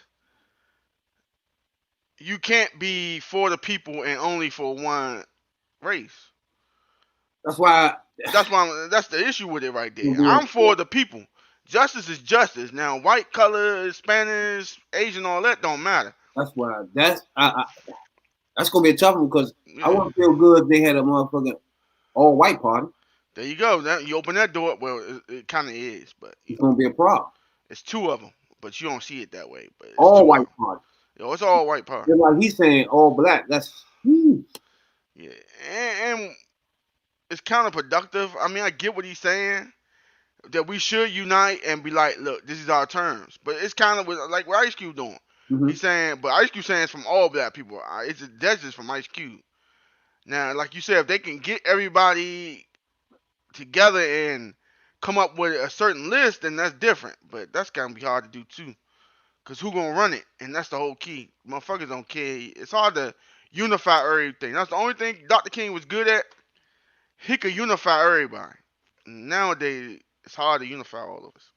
Speaker 5: you can't be for the people and only for one race.
Speaker 4: That's why.
Speaker 5: That's the issue with it right there. I'm for the people. Justice is justice. Now, white, color, Spanish, Asian, all that don't matter.
Speaker 4: That's why. That's gonna be a tough one because I wouldn't feel good if they had a motherfucking all white party.
Speaker 5: There you go. Now you open that door. Well, it kind of is, but
Speaker 4: it's gonna be a problem.
Speaker 5: It's two of them, but you don't see it that way. But
Speaker 4: all white party.
Speaker 5: Yo, it's all white party.
Speaker 4: Just like he's saying all black. That's huge.
Speaker 5: Yeah, and it's counterproductive. I mean, I get what he's saying, that we should unite and be like, look, this is our terms. But it's kind of like what Ice Cube doing. He's saying, but Ice Cube saying it's from all black people. That's just from Ice Cube. Now, like you said, if they can get everybody together and come up with a certain list, then that's different. But that's gonna be hard to do too, cause who gonna run it? And that's the whole key. Motherfuckers don't care. It's hard to unify everything. That's the only thing Dr. King was good at. He could unify everybody. Nowadays, it's hard to unify all of us.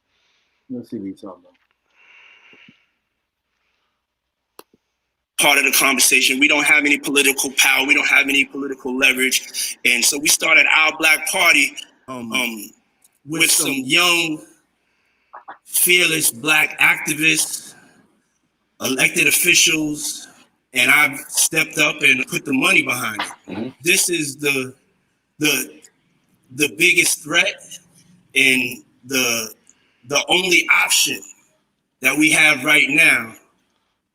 Speaker 4: Let's see what he's talking about.
Speaker 6: Part of the conversation. We don't have any political power. We don't have any political leverage. And so we started Our Black Party with some young, fearless black activists, elected officials, and I've stepped up and put the money behind it. This is the biggest threat and the only option that we have right now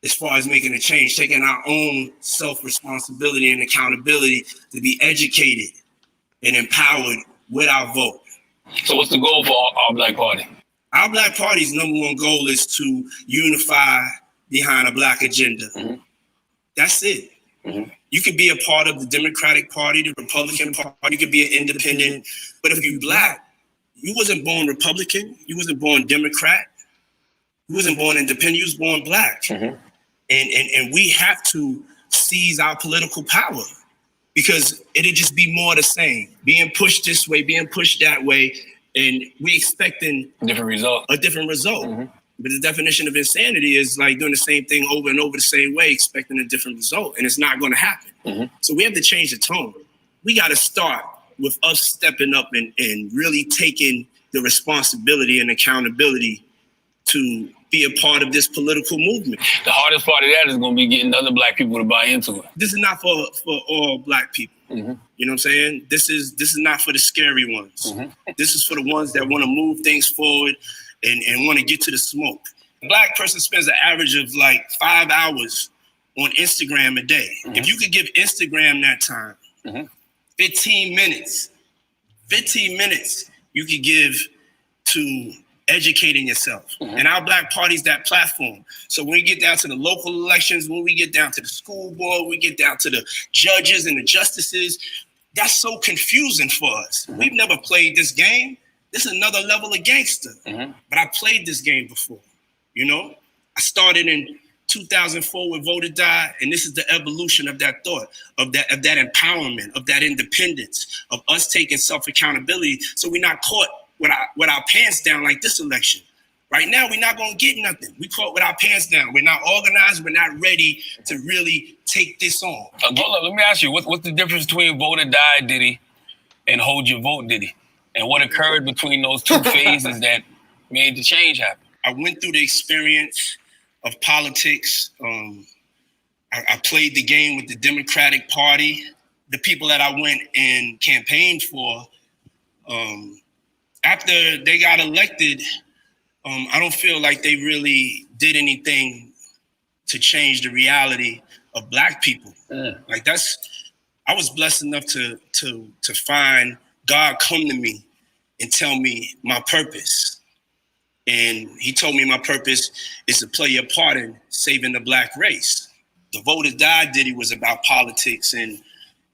Speaker 6: as far as making a change, taking our own self-responsibility and accountability to be educated and empowered with our vote.
Speaker 7: So what's the goal for Our Black Party?
Speaker 6: Our Black Party's number one goal is to unify behind a black agenda. That's it. You could be a part of the Democratic Party, the Republican Party, you could be an independent, but if you're black, you wasn't born Republican, you wasn't born Democrat, you wasn't born independent, you was born black. And we have to seize our political power because it'll just be more of the same, being pushed this way, being pushed that way, and we expecting a different result. But the definition of insanity is like doing the same thing over and over the same way, expecting a different result, and it's not going to happen. So we have to change the tone. We got to start with us stepping up and really taking the responsibility and accountability to be a part of this political movement.
Speaker 7: The hardest part of that is going to be getting other black people to buy into it.
Speaker 6: This is not for all black people. You know what I'm saying? This is not for the scary ones. This is for the ones that want to move things forward and want to get to the smoke. A black person spends an average of like 5 hours on Instagram a day. If you could give Instagram that time, 15 minutes you could give to educating yourself. And our Black Party's that platform. So when we get down to the local elections, when we get down to the school board, we get down to the judges and the justices, that's so confusing for us. We've never played this game. This is another level of gangster. But I played this game before, you know? I started in 2004 with Vote or Die, and this is the evolution of that thought, of that empowerment, of that independence, of us taking self-accountability so we're not caught with our pants down like this election. Right now, we're not going to get nothing. We caught with our pants down. We're not organized. We're not ready to really take this on.
Speaker 7: Let me ask you, what's the difference between Vote or Die Diddy and Hold Your Vote Diddy? And what occurred between those two phases that made the change happen?
Speaker 6: I went through the experience of politics. I played the game with the Democratic Party. The people that I went and campaigned for, after they got elected, I don't feel like they really did anything to change the reality of Black people. Like I was blessed enough to find God come to me and tell me my purpose. And he told me my purpose is to play a part in saving the Black race. The Vote or Die Diddy was about politics and,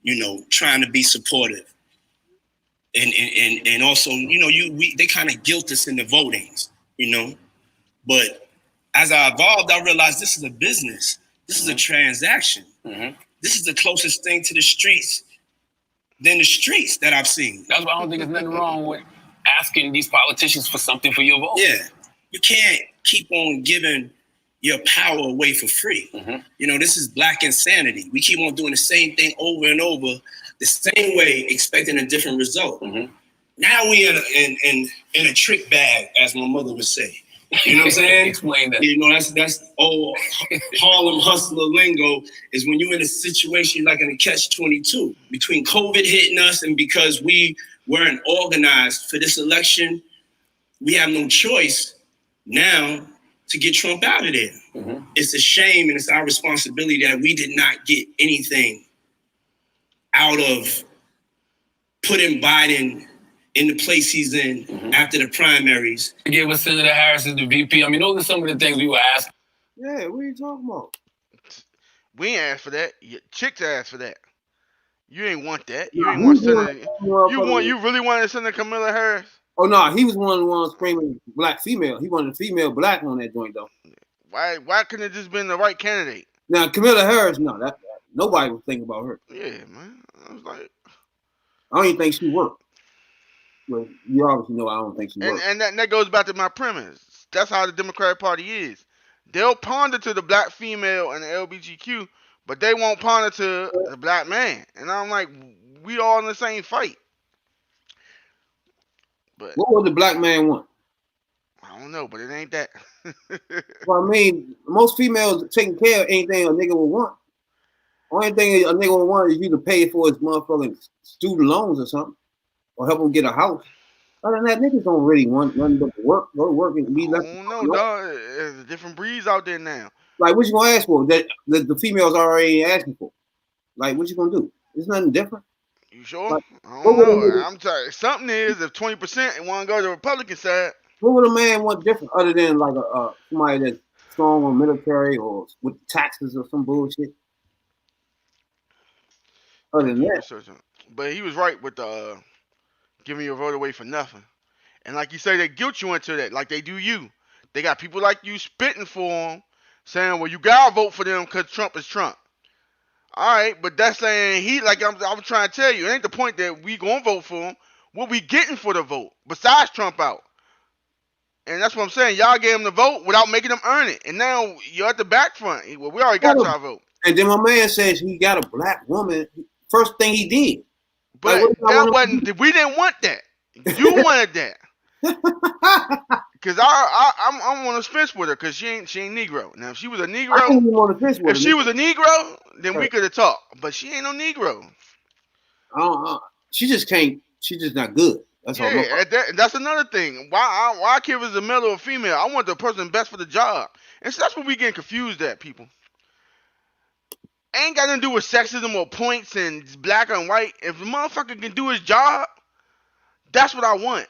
Speaker 6: you know, trying to be supportive. And also, you know, they kind of guilt us in the votings, you know. But as I evolved, I realized this is a business. This is a transaction. This is the closest thing to the streets than the streets that I've seen.
Speaker 7: That's why I don't think there's nothing wrong with asking these politicians for something for your vote.
Speaker 6: Yeah, you can't keep on giving your power away for free. You know, this is Black insanity. We keep on doing the same thing over and over, the same way, expecting a different result. Now we in a trick bag, as my mother would say. You know what I'm saying?
Speaker 7: Explain that.
Speaker 6: You know, that's old Harlem hustler lingo, is when you're in a situation like in a catch-22 between COVID hitting us and because we weren't organized for this election, we have no choice now to get Trump out of there. It's a shame and it's our responsibility that we did not get anything out of putting Biden in the place he's in after the primaries.
Speaker 7: Give us Senator Harris as the VP. I mean, those are some of the things we were asked.
Speaker 4: Yeah, what are you talking about?
Speaker 5: We ain't asked for that. Chicks asked for that. You ain't want that. You ain't want Senator. You really wanted Senator Kamala Harris?
Speaker 4: Oh no, he was one of the ones screaming Black female. He wanted a female Black on that joint though.
Speaker 5: Why couldn't it just been the right candidate?
Speaker 4: Now Kamala Harris, no, that nobody was thinking about her.
Speaker 5: Yeah, man. I was like,
Speaker 4: I don't even think she worked. Well, you obviously know I don't think she worked.
Speaker 5: And that goes back to my premise. That's how the Democratic Party is. They'll pander to the Black female and the LGBTQ, but they won't pander to the Black man. And I'm like, we all in the same fight. But
Speaker 4: what would the Black man want?
Speaker 5: I don't know, but it ain't that.
Speaker 4: Well, I mean, most females taking care of anything a nigga would want. Only thing a nigga would want is you to pay for his motherfucking student loans or something, or help him get a house. Other than that, niggas don't really want nothing but to work, go to work and be left.
Speaker 5: I don't know, dog. There's different breeds out there now.
Speaker 4: Like, what you gonna ask for? That the females already asking for. Like, what you gonna do? There's nothing different.
Speaker 5: You sure?
Speaker 4: Like,
Speaker 5: I don't know. I'm telling you, something is if 20% want to go to the Republican side.
Speaker 4: What would a man want different other than like somebody that's strong on military or with taxes or some bullshit? Other than that,
Speaker 5: but he was right with the giving your vote away for nothing. And like you say, they guilt you into that, like they do you. They got people like you spitting for them, saying, "Well, you gotta vote for them because Trump is Trump." All right, but that's saying I'm trying to tell you, it ain't the point that we gonna vote for him. What we getting for the vote besides Trump out? And that's what I'm saying. Y'all gave him the vote without making them earn it, and now you're at the back front. Well, we already got y'all vote.
Speaker 4: And then my man says he got a Black woman. First thing he did.
Speaker 5: But that wasn't. We didn't want that. You wanted that. Cause I'm on a fence with her because she ain't Negro. Now if she was a Negro,
Speaker 4: I didn't want to fence with
Speaker 5: if she was a Negro, then we could have talked. But she ain't no Negro.
Speaker 4: She just can't. She's just not good. That's all.
Speaker 5: Yeah, that's another thing. Why I care if it's a male or a female? I want the person best for the job. And so that's what we getting confused at, people. Ain't got nothing to do with sexism or points and black and white. If the motherfucker can do his job, that's what I want.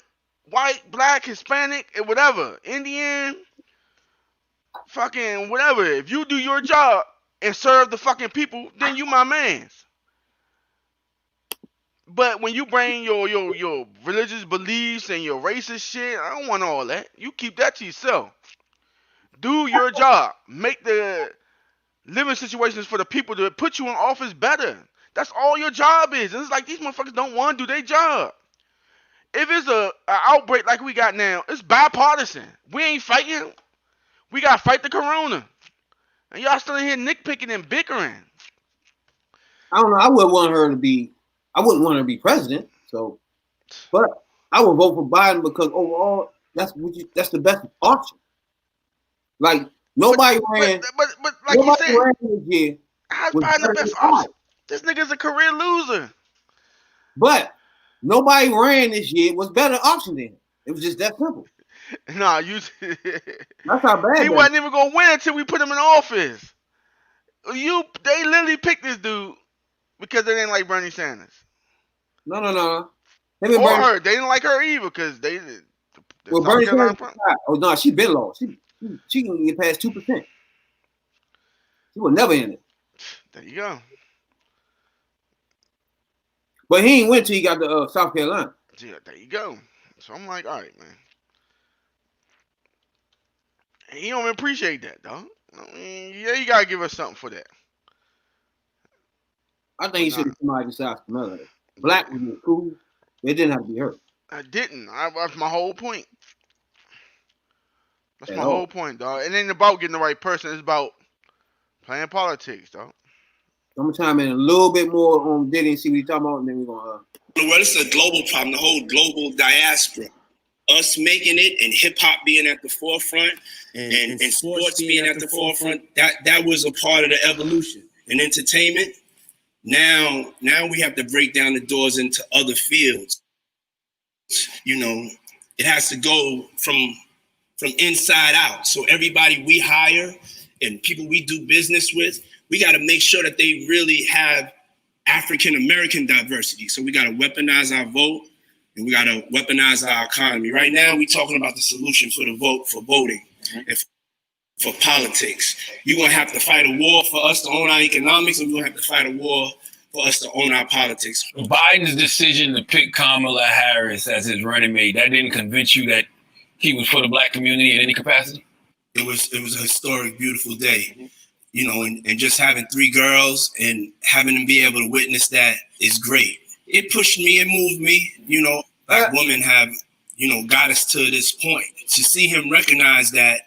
Speaker 5: white, black, Hispanic, and whatever, Indian, fucking whatever. If you do your job and serve the fucking people, then you my mans. But when you bring your religious beliefs and your racist shit, I don't want all that. You keep that to yourself. Do your job. Make the living situations for the people to put you in office better. That's all your job is. And it's like these motherfuckers don't want to do their job. If it's a outbreak like we got now, it's bipartisan. We ain't fighting. We gotta fight the corona. And y'all still in here nitpicking and bickering.
Speaker 4: I don't know. I wouldn't want her to be president. So, but I would vote for Biden because overall, that's the best option. Like nobody ran.
Speaker 5: But like you said,
Speaker 4: ran this year.
Speaker 5: how's Biden the best option? This nigga's a career loser.
Speaker 4: But nobody ran this year was better option than him. It was just that simple.
Speaker 5: Nah, you.
Speaker 4: That's how bad.
Speaker 5: He wasn't even gonna win until we put him in office. They literally picked this dude because they didn't like Bernie Sanders.
Speaker 4: No. Or
Speaker 5: her. They didn't like her either because they.
Speaker 4: Well, Bernie Sanders. Oh no, she been lost. She can get past 2%. She was never in it.
Speaker 5: There you go.
Speaker 4: But he ain't went till he got to South Carolina.
Speaker 5: Yeah, there you go. So I'm like, all right, man. And he don't even appreciate that, though. I mean, yeah, you gotta give us something for that.
Speaker 4: I think he should have somebody besides Camilla. Black was cool. It didn't have to be her.
Speaker 5: I didn't. That's my whole point. That's my whole point, dog. It ain't about getting the right person. It's about playing politics, dog.
Speaker 4: I'm gonna chime in a little bit more on Diddy and see what he's talking about, and then we're gonna.
Speaker 6: Well, it's a global problem. The whole global diaspora, us making it, and hip hop being at the forefront, and sports being at the forefront. That was a part of the evolution. And entertainment. Now we have to break down the doors into other fields. You know, it has to go from inside out. So everybody we hire and people we do business with, we got to make sure that they really have African American diversity. So we got to weaponize our vote and we got to weaponize our economy. Right now, we're talking about the solution for the vote, for voting, and for politics. You're going to have to fight a war for us to own our economics, and we're going to have to fight a war for us to own our politics.
Speaker 7: Biden's decision to pick Kamala Harris as his running mate, that didn't convince you that he was for the black community in any capacity?
Speaker 6: It was a historic, beautiful day. You know, and just having 3 girls and having them be able to witness that is great. It pushed me, it moved me. You know, black women have, got us to this point. To see him recognize that,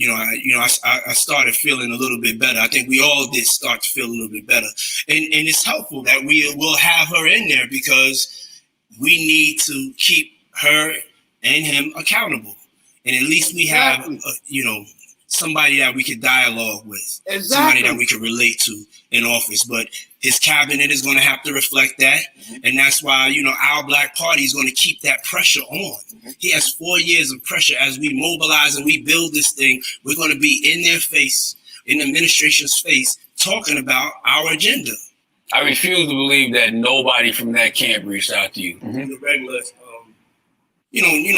Speaker 6: I started feeling a little bit better. I think we all did start to feel a little bit better. And it's helpful that we will have her in there because we need to keep her and him accountable. And at least we have, somebody that we could dialogue with, somebody that we could relate to in office. But his cabinet is going to have to reflect that. And that's why, our Black Party is going to keep that pressure on. He has 4 years of pressure as we mobilize and we build this thing. We're going to be in their face, in the administration's face, talking about our agenda.
Speaker 7: I refuse to believe that nobody from that camp reached out to you.
Speaker 6: The regular,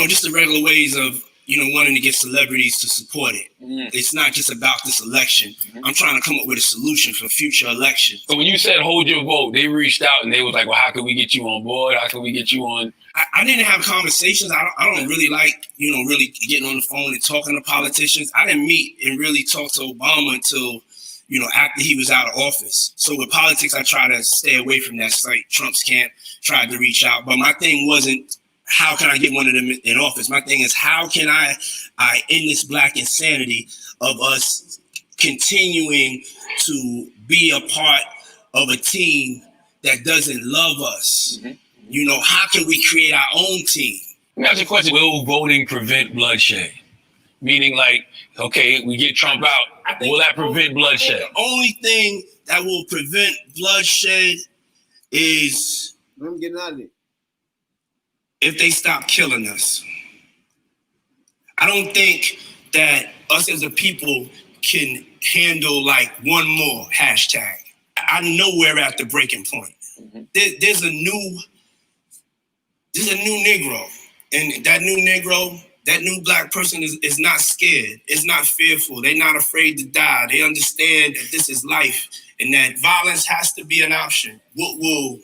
Speaker 6: just the regular ways of, wanting to get celebrities to support it. It's not just about this election. I'm trying to come up with a solution for future elections.
Speaker 7: So when you said hold your vote, they reached out and they was like, well, how can we get you on board? How can we get you on?
Speaker 6: I didn't have conversations. I don't really like, really getting on the phone and talking to politicians. I didn't meet and really talk to Obama until, after he was out of office. So with politics, I try to stay away from that. It's like Trump's camp tried to reach out. But my thing wasn't, how can I get one of them in office? My thing is, how can I end this black insanity of us continuing to be a part of a team that doesn't love us? How can we create our own team?
Speaker 7: Let me ask you a question. Will voting prevent bloodshed? Meaning like, okay, we get Trump out. Will that prevent bloodshed?
Speaker 6: The only thing that will prevent bloodshed is
Speaker 4: I'm getting out of it.
Speaker 6: If they stop killing us. I don't think that us as a people can handle like one more hashtag. I know we're at the breaking point. There's a new Negro, And that new Negro, that new black person is not scared. It's not fearful. They're not afraid to die. They understand that this is life and that violence has to be an option. What will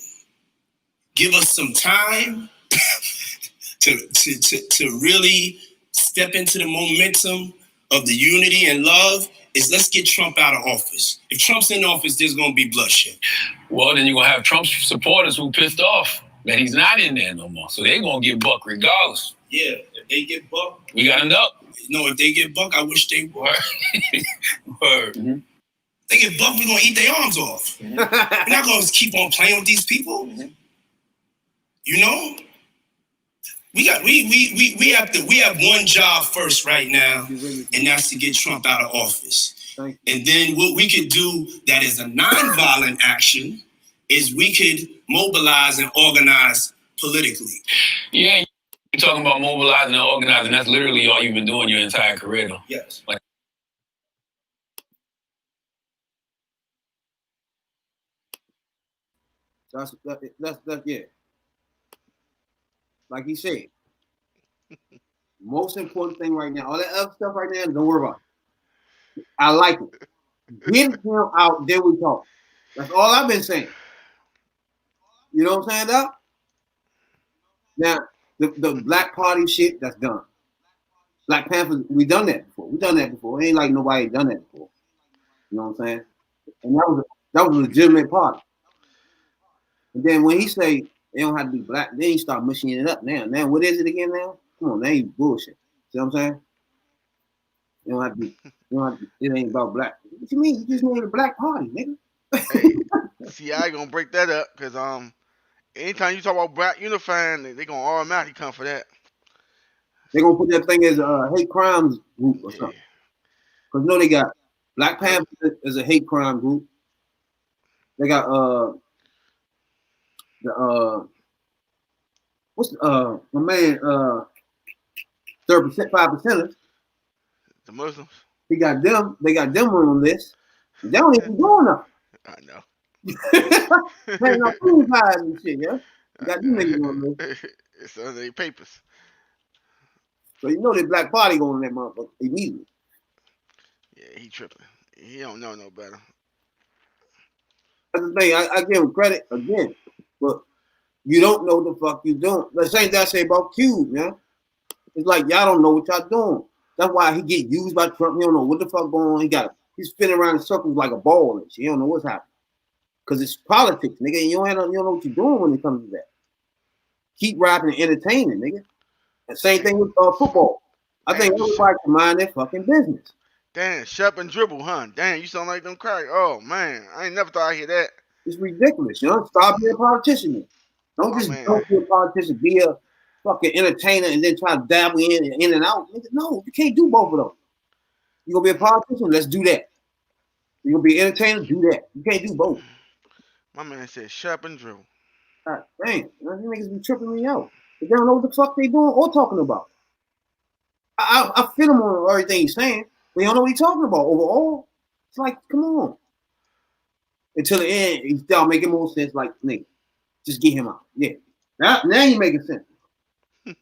Speaker 6: give us some time to really step into the momentum of the unity and love is let's get Trump out of office. If Trump's in office, there's going to be bloodshed.
Speaker 7: Well, then you're going to have Trump's supporters who pissed off that he's not in there no more. So they're going to get buck regardless.
Speaker 6: Yeah, if they get buck.
Speaker 7: We got to know.
Speaker 6: No, if they get buck, I wish they would.
Speaker 7: Word.
Speaker 6: Mm-hmm. They get buck, we're going to eat their arms off. Mm-hmm. We're not going to keep on playing with these people. Mm-hmm. You know? We have one job first right now, and that's to get Trump out of office. And then what we could do that is a nonviolent action is we could mobilize and organize politically.
Speaker 7: Yeah, you're talking about mobilizing and organizing. That's literally all you've been doing your entire career, though.
Speaker 6: Yes.
Speaker 4: That's yeah. Like he said, most important thing right now, all that other stuff right now, don't worry about it. I like it. Get him out, then we talk. That's all I've been saying. You know what I'm saying, Doc? Now, the Black Party shit, that's done. Black Panthers, we done that before. It ain't like nobody done that before. You know what I'm saying? And that was a legitimate party. And then when he say they don't have to be black, then he start mushing it up now. Now, what is it again now? Come on, now you bullshit. See what I'm saying? You don't have to be, it ain't about black. What you mean? You just made a black party, nigga.
Speaker 5: Hey, see, I ain't gonna break that up because anytime you talk about black unifying, they gonna automatically come for that.
Speaker 4: They gonna put that thing as a hate crimes group or something. Cause no, they got Black Panthers as a hate crime group. They got what's my man 5%.
Speaker 5: The Muslims.
Speaker 4: They got them on the list. They don't even do nothing.
Speaker 5: I know.
Speaker 4: Paying no food pies and shit, yeah. You got them niggas on the list.
Speaker 5: It's on their papers.
Speaker 4: So you know the Black Party going on that motherfucker immediately.
Speaker 5: Yeah, he tripping. He don't know no better.
Speaker 4: That's the thing. I give him credit again, but you don't know the fuck you doing. The same thing I say about Cube, man. It's like y'all don't know what y'all doing. That's why he get used by Trump. He don't know what the fuck going on. He's spinning around in circles like a ball and shit. He don't know what's happening. Cause it's politics, nigga. And you don't know what you're doing when it comes to that. Keep rapping and entertaining, nigga. And same thing with football. I think everybody can mind their fucking business.
Speaker 5: Damn, shut and dribble, huh? Damn, you sound like them crack. Oh man, I ain't never thought I'd hear that.
Speaker 4: It's ridiculous, you know. Stop being a politician. Man. Don't be a politician. Be a fucking entertainer and then try to dabble in and out. No, you can't do both of those. You gonna be a politician? Let's do that. You gonna be an entertainer? Do that. You can't do both.
Speaker 5: My man said shut and dribble.
Speaker 4: God damn, these niggas be tripping me out. They don't know what the fuck they doing or talking about. I feel him on everything he's saying, but he don't know what he's talking about overall. It's like, come on. Until the end, he start making more sense. Like, nigga, just get him out. Yeah. Now you making sense. You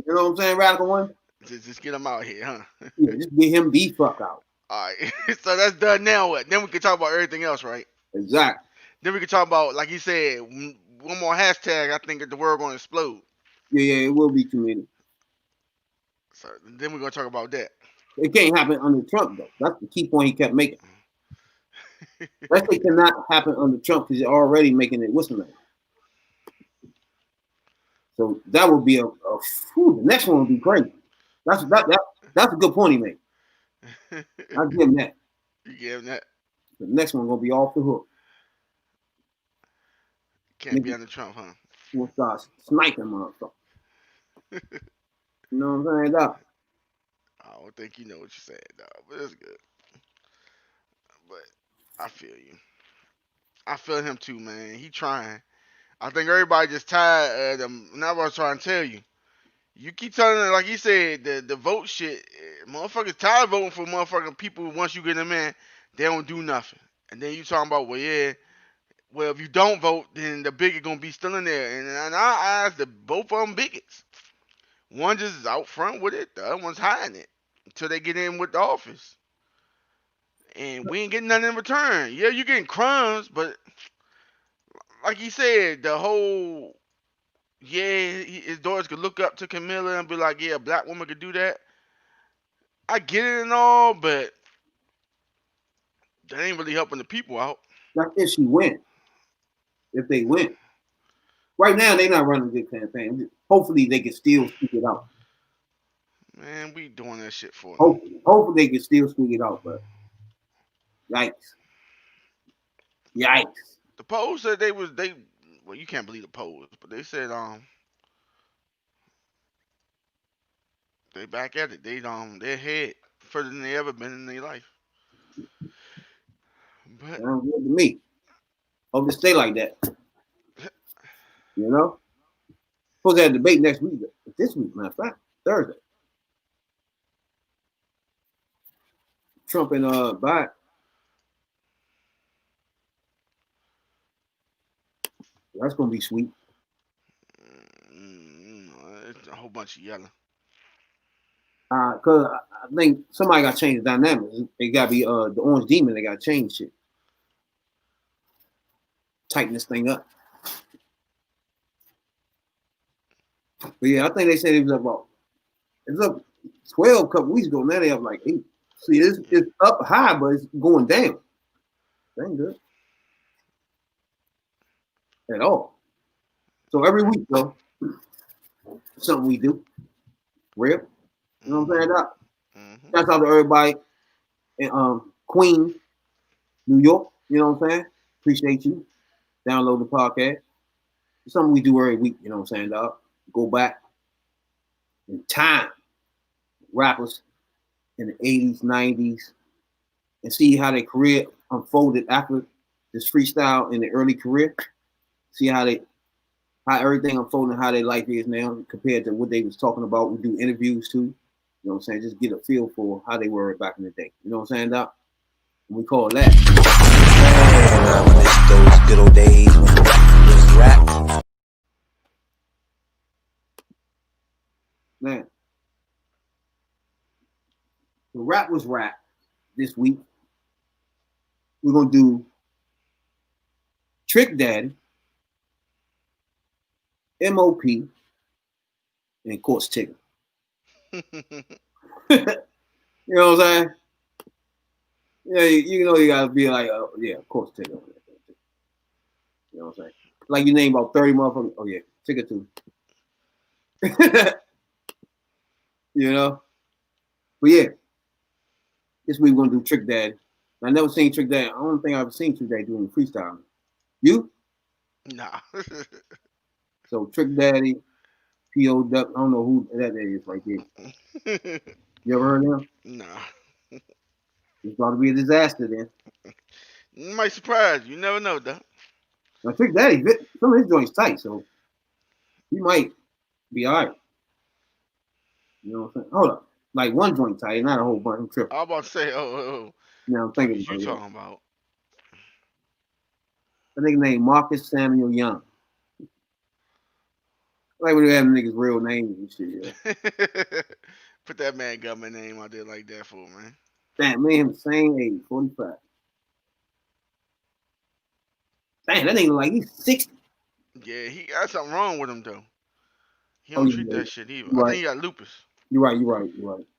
Speaker 4: know what I'm saying, Radical One?
Speaker 5: Just get him out here, huh?
Speaker 4: Yeah, just get him the fuck out.
Speaker 5: All right. So that's done now. What? Then we can talk about everything else, right?
Speaker 4: Exactly.
Speaker 5: Then we can talk about, like you said, one more hashtag. I think the world gonna explode.
Speaker 4: Yeah, it will be too many.
Speaker 5: So then we're gonna talk about that.
Speaker 4: It can't happen under Trump though. That's the key point he kept making. That thing cannot happen under Trump because you're already making it. What's the name? So that would be the next one would be crazy. That's a good point he made. I'll give him that.
Speaker 5: You give him that.
Speaker 4: The next one gonna be off the hook.
Speaker 5: Can't be under Trump, huh?
Speaker 4: We'll start sniping motherfuckers. You know what I'm saying, Doc?
Speaker 5: I don't think you know what you said, dog, but it's good. But I feel you. I feel him too, man. He trying. I think everybody just tired of them. That's what I was trying to tell you. You keep telling them, like he said, the vote shit. Motherfuckers tired of voting for motherfucking people. Once you get them in, they don't do nothing. And then you talking about, well, yeah, well, if you don't vote, then the bigot gonna be still in there. And in our eyes, both of them bigots. One just out front with it, the other one's hiding it until they get in with the office. And we ain't getting nothing in return. Yeah, you getting crumbs, but like he said, the whole his daughters could look up to Camilla and be like, yeah, a black woman could do that. I get it and all, but that ain't really helping the people out.
Speaker 4: That's if she win. If they win. Right now, they're not running a good campaign. Hopefully, they can still squeak it out.
Speaker 5: Man, we doing that shit for them.
Speaker 4: Hopefully they can still squeak it out, but yikes.
Speaker 5: The polls said they well, you can't believe the polls, but they said they back at it. They're ahead further than they ever been in their life. But
Speaker 4: Sounds good to me. Hope to stay like that. You know? Supposed to have a debate next week. This week, matter of fact, Thursday. Trump and Biden. That's gonna be sweet.
Speaker 5: it's a whole bunch of yelling.
Speaker 4: Cause I think somebody got to change the dynamics. It got to be the Orange Demon. They got to change shit. Tighten this thing up. But yeah, I think they said it was up 12 a couple weeks ago. Now they up like 8. See, it's up high, but it's going down. That ain't good at all. So every week, though, something we do. Real. You know what I'm saying?
Speaker 5: Mm-hmm.
Speaker 4: Shouts out to everybody in Queens, New York. You know what I'm saying? Appreciate you. Download the podcast. It's something we do every week. You know what I'm saying, dog? Go back in time. Rappers in the 80s, 90s, and see how their career unfolded after this freestyle in the early career. See how everything unfolded and how their life is now compared to what they was talking about. We do interviews too. You know what I'm saying? Just get a feel for how they were back in the day. You know what I'm saying, Doc? We call that.
Speaker 2: Those good old days when it was rap.
Speaker 4: Man. The rap was rap this week. We're going to do Trick Daddy, MOP, and of course Tigger. You know what I'm saying? Yeah, you know you gotta be like, yeah, of course Tigger. You know what I'm saying? Like you name about 30 motherfuckers. Oh yeah, Tigger too. You know? But yeah, this week we're gonna do Trick Daddy. I never seen Trick Daddy. I don't think I've ever seen Trick Daddy doing freestyle. You?
Speaker 5: Nah.
Speaker 4: So Trick Daddy, P.O. Duck, I don't know who that is right there. You ever heard of him?
Speaker 5: Nah.
Speaker 4: It's about to be a disaster then.
Speaker 5: It might surprise you. You never know, though.
Speaker 4: Now Trick Daddy, some of his joints tight, so he might be all right. You know what I'm saying? Hold up. Like one joint tight, not a whole bunch. I'm tripping.
Speaker 5: I was about to say, you
Speaker 4: know, I'm thinking
Speaker 5: what you talking about?
Speaker 4: I think named Marcus Samuel Young. Like when they have niggas' real names and shit. Yeah.
Speaker 5: Put that man government name out there like that for man.
Speaker 4: Damn, man, the same age, 45. Damn, that nigga like he's 60.
Speaker 5: Yeah, he got something wrong with him though. He don't treat that shit either.
Speaker 4: Right.
Speaker 5: I think he got lupus.
Speaker 4: You're right.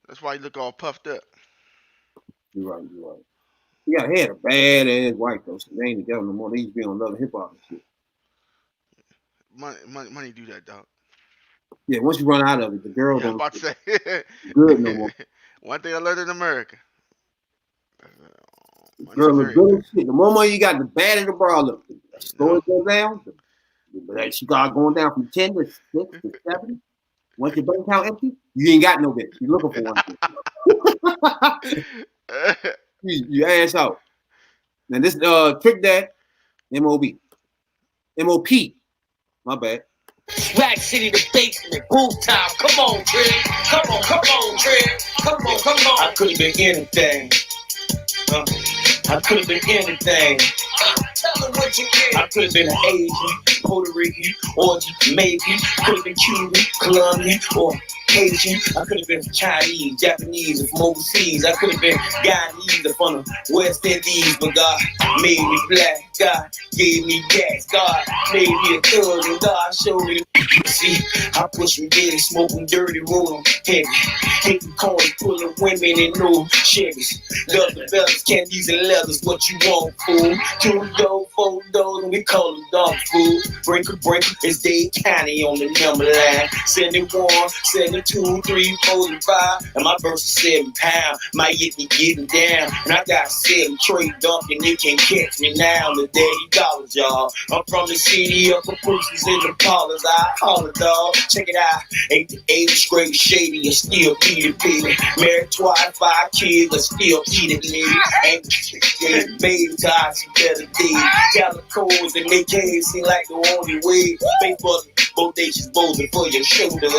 Speaker 5: That's why he look all puffed up.
Speaker 4: You're right. He had a bad ass wife though. So they ain't together no more. They used to be on Love and Hip Hop and shit.
Speaker 5: Money do that, dog.
Speaker 4: Yeah, once you run out of it, the girl
Speaker 5: I'm
Speaker 4: don't
Speaker 5: about to say
Speaker 4: good no more.
Speaker 5: One thing I learned in America.
Speaker 4: Girl look good as shit. The more money you got, the badder the bra look. The story goes down. But she got going down from 10 to 6 to 7. Once your bank account empty, you ain't got no bitch. You're looking for one. you ass out. Now this Trick Dad, MOP. My bad.
Speaker 8: Rack City, the basement, booth time. Come on, Crib. Come on, Crib. Come on. I could have been anything. I could have been anything. Tell them what you did. I could have been an agent. Puerto Rican, or maybe could have been Cuban, Colombian, or Haitian. I could have been Chinese, Japanese, or from overseas. I could have been Guyanese or from the West Indies, but God made me black. God gave me gas. God made me a thug, and God showed me. See, I push them dead, smoke them dirty, roll them heavy. Hitting corners, pulling women in new Chevys. Love the fellas, candies and leathers, what you want, fool? 2 dough, 4 dough, and we call them dog food. Breaker, it's Dade County on the number line. 71, 72, 3, 4, and 5. And my verse is 7 pounds. My get me getting down. And I got 7 trade dunking, they can't catch me now. The daddy dollars, y'all. I'm from the city of Papooses in the parlors. I holler, dog. Check it out. 8 to 8 straight shady and still eat it, baby. Married twice, 5 kids, but still eat it, nigga. Ain't baby, I some better days. Calicos and they can't seem like the only way. Facebook, bodacious bolding for your shoulder.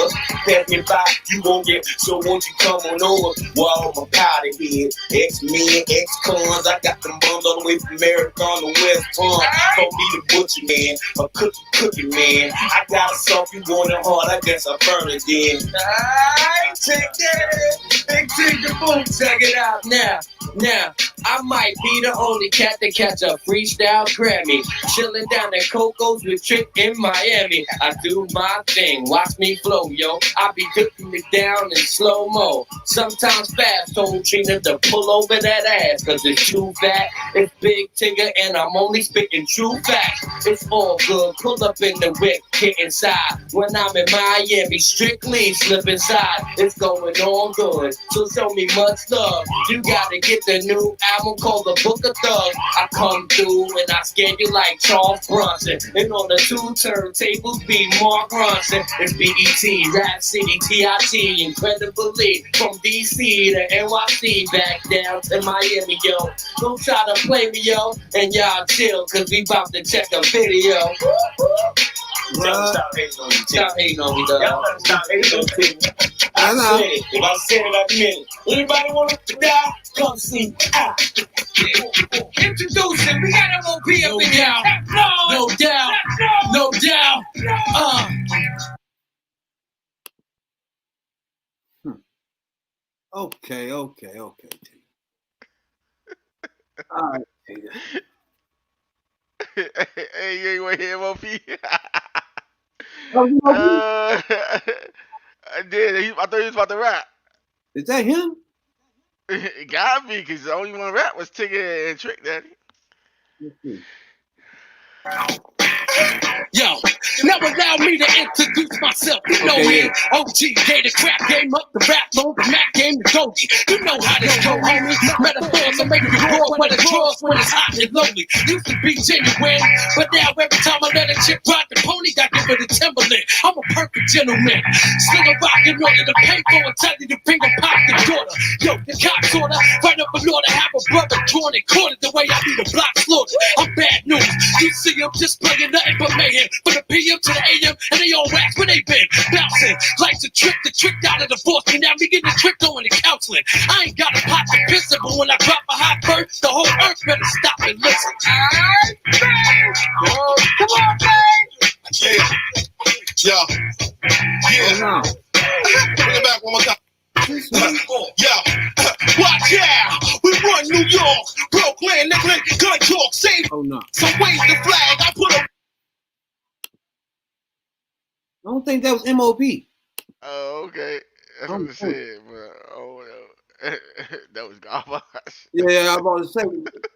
Speaker 8: Pass me by, you gon' get, so won't you come on over? While I'm a powder head, X-Men, X-Cons, I got them bums all the way from Marathon to West Palm. Call me the butcher man, a cookie man. I got a song, you going hard, I guess I burn it then. I take that, big take the boom, check it out now. Now, I might be the only cat to catch a freestyle Grammy. Chilling down at Coco's with Trick in Miami. I do my thing, watch me flow, yo. I be dipping it down in slow-mo. Sometimes fast, told Trina to pull over that ass. Cause it's too fat, it's big tigger, and I'm only spitting true facts. It's all good, pull up in the whip, get inside. When I'm in Miami, strictly slip inside. It's going on good, so show me much love. You gotta get the new album called The Book of Thugs. I come through and I scare you like Charles Bronson. And on the 2 turntables be Mark Ronson. It's BET, Rap City, TIT, incredibly from DC to NYC, back down to Miami, yo. Don't try to play me, yo, and y'all chill, cause we about to check a video. Stop hating on me, stop hating on me, dog. Y'all better stop hating on me. I said it. If I said it, I meant it. Anybody want to die? Come see. Introducing, we got MOP up in y'all. No doubt. No doubt.
Speaker 4: Okay. All right.
Speaker 5: Hey, you ain't want to hear MOP?
Speaker 4: Oh, you know,
Speaker 5: I did. I thought he was about to rap.
Speaker 4: is that him?
Speaker 5: It gotta be, because the only one rap was Tigger and Trick Daddy.
Speaker 4: Let's see.
Speaker 8: Yo, now allow me to introduce myself. You know me, OG, gave the crap game up the rap load, the Mac game the Goldie. You know how this go, homie. Metaphors will make you roar when it draws, when it's hot and lonely. Used to be genuine, but now every time I let a chick ride the pony, got give it a Timberland. I'm a perfect gentleman. Sling a rock in order to pay for it, tell you to finger pop the daughter. Yo, the cops order, right up in order, have a brother drawn and quartered the way I be the block slaughtered. I'm bad news. You see him just playing nothing but mayhem. From the PM to the AM, and they all wax where they been. Bouncing, life's a trick, the trick out of the force. And now me getting the trick going to counseling. I ain't got a pot to piss it, but when I drop a hot bird, the whole earth better stop and listen. Alright, come on, babe!
Speaker 9: Yeah.
Speaker 4: Oh,
Speaker 9: Bring it back one more time. Watch out! We run New York, Brooklyn, nigga, gun talk, same.
Speaker 4: Oh no.
Speaker 9: So wave the flag, I put a.
Speaker 4: I don't think that was MOP.
Speaker 5: Oh, okay. That's what I said, but no. That was garbage.
Speaker 4: Yeah, I was about to say.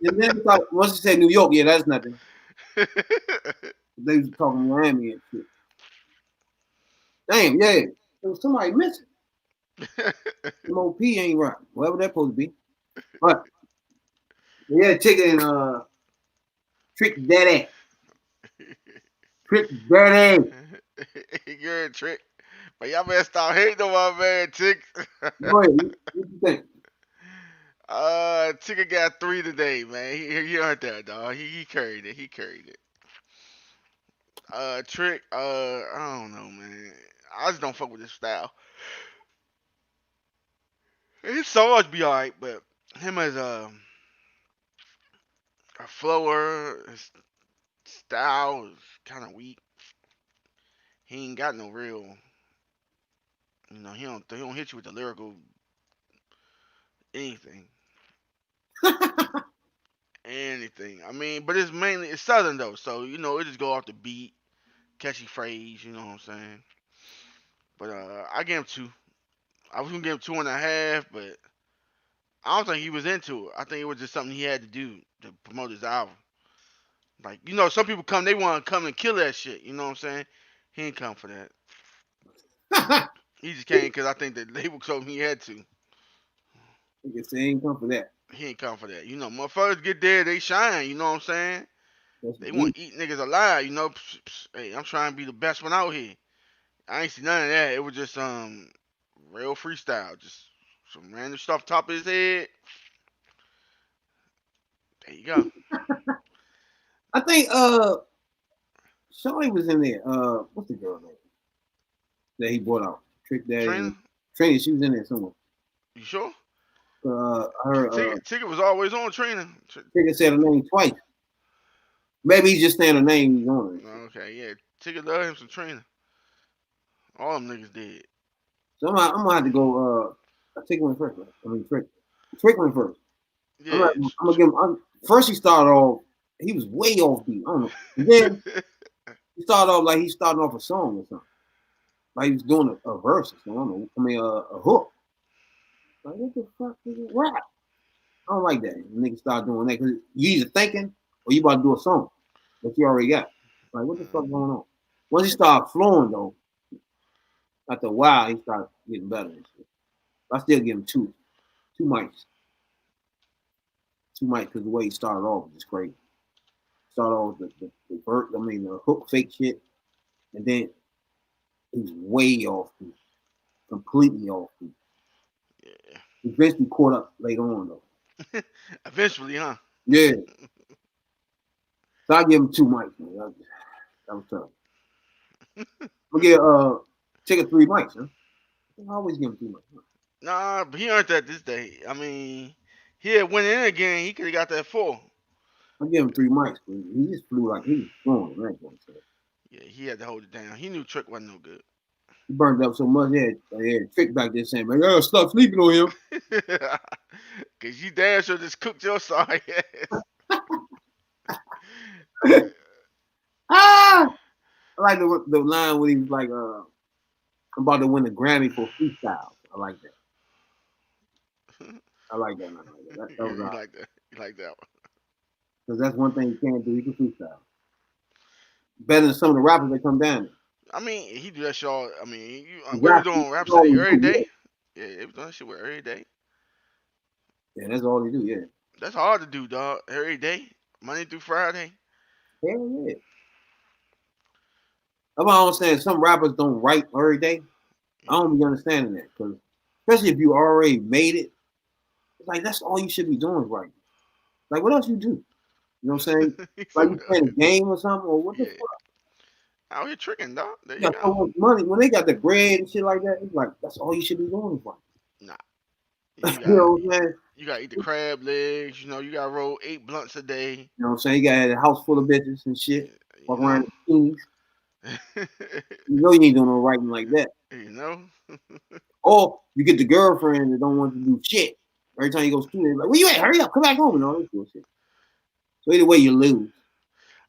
Speaker 4: And then once you said New York, yeah, that's nothing. They was talking Miami and shit. Damn, yeah. There was somebody missing. MOP ain't right. Whatever that's supposed to be. But yeah, chicken and Trick Daddy. Trick Daddy.
Speaker 5: You're a trick. But y'all better stop hating on my man, Tick.
Speaker 4: Go ahead. What you think?
Speaker 5: Tigger got 3 today, man. He earned that, dog. He carried it. He carried it. Trick, I don't know, man. I just don't fuck with his style. His songs be alright, but him as a flower, style is kind of weak. He ain't got no real. He don't hit you with the lyrical anything. Anything. I mean, but it's southern though, so it just go off the beat, catchy phrase. You know what I'm saying? But I gave him two. I was gonna give him 2.5, but I don't think he was into it. I think it was just something he had to do to promote his album. Like some people come, they want to come and kill that shit. You know what I'm saying? He ain't come for that. He just came because I think the label told him he had to.
Speaker 4: I guess they ain't come for that.
Speaker 5: He ain't come for that. Motherfuckers get there, they shine. You know what I'm saying?
Speaker 4: That's
Speaker 5: They
Speaker 4: weak.
Speaker 5: want to eat niggas alive. Hey, I'm trying to be the best one out here. I ain't see none of that. It was just real freestyle, just some random stuff top of his head. There you go.
Speaker 4: I think Shawty was in there. What's the girl name that he brought out? Trick Daddy.
Speaker 5: Trina,
Speaker 4: Trina, she was in there somewhere.
Speaker 5: you sure?
Speaker 4: Her
Speaker 5: Ticket was always on Trina.
Speaker 4: Ticket said her name twice. Maybe he's just saying her name. He's on it.
Speaker 5: Okay, yeah. Ticket love him some Trina. All them niggas did.
Speaker 4: So I'm gonna have to go. Ticket went first. Right? I mean, Trick went first.
Speaker 5: Yeah.
Speaker 4: I'm gonna give him. First, he started off. He was way off beat. I don't know. And then he started off like he started off a song or something. Like he was doing a verse or something. I don't know. I mean, a hook. Like, what the fuck is it? Rap. I don't like that. Niggas start doing that because you either thinking or you about to do a song that you already got. Like, what the fuck going on? Once he started flowing though, after a while, he started getting better and shit. I still give him two mics. 2 mics because the way he started off was just crazy. Started off with the hook fake shit, and then he was way off beat. Completely off beat.
Speaker 5: Yeah.
Speaker 4: He eventually caught up later on though.
Speaker 5: Eventually, huh?
Speaker 4: Yeah. So I give him 2 mics, man. That was tough. We'll get Ticket 3 mics, huh? I always give him 3 mics. Huh?
Speaker 5: Nah, but he earned that this day. I mean, he had went in again. He could have got that 4.
Speaker 4: I give him 3 mics, but he just flew like he was flowing. Right?
Speaker 5: Yeah, he had to hold it down. He knew Trick wasn't no good.
Speaker 4: He burned up so much. He had Trick back there saying, "Man, I gotta stop sleeping on him."
Speaker 5: Cause you damn sure just cooked your sorry ass.
Speaker 4: I like the line when he was like, "I'm about to win a Grammy for freestyle." I like that. I like that line. That was
Speaker 5: You
Speaker 4: right.
Speaker 5: like that? You like that one?
Speaker 4: Because that's one thing you can't do. You can freestyle better than some of the rappers that come down.
Speaker 5: I mean, he do that shit all. I mean, we
Speaker 4: Rap,
Speaker 5: were doing Rap
Speaker 4: that's all
Speaker 5: City
Speaker 4: he
Speaker 5: every
Speaker 4: do,
Speaker 5: day. Yeah, they was doing that shit with every day.
Speaker 4: Yeah, that's all he do. Yeah.
Speaker 5: That's hard to do, dog. Every day, Monday through Friday.
Speaker 4: Hell yeah. That's why I understand some rappers don't write every day. I don't be understanding that because especially if you already made it, it's like that's all you should be doing is writing. Like what else you do? You know what I'm saying? Like you playing a game or something or what the fuck?
Speaker 5: Out here tricking, dog. There
Speaker 4: You
Speaker 5: you
Speaker 4: got so
Speaker 5: go.
Speaker 4: much money when they got the bread and shit like that. It's like that's all you should be doing is writing.
Speaker 5: Nah.
Speaker 4: You know what I'm saying?
Speaker 5: You gotta eat the crab legs. You gotta roll 8 blunts a day.
Speaker 4: You know what I'm saying? You got a house full of bitches and shit. Walk around in bikinis. You know you ain't doing no writing like that.
Speaker 5: You know?
Speaker 4: Or you get the girlfriend that don't want to do shit. Every time you go to school, they're like, where you at? Hurry up, come back home and all this bullshit. So either way, you lose.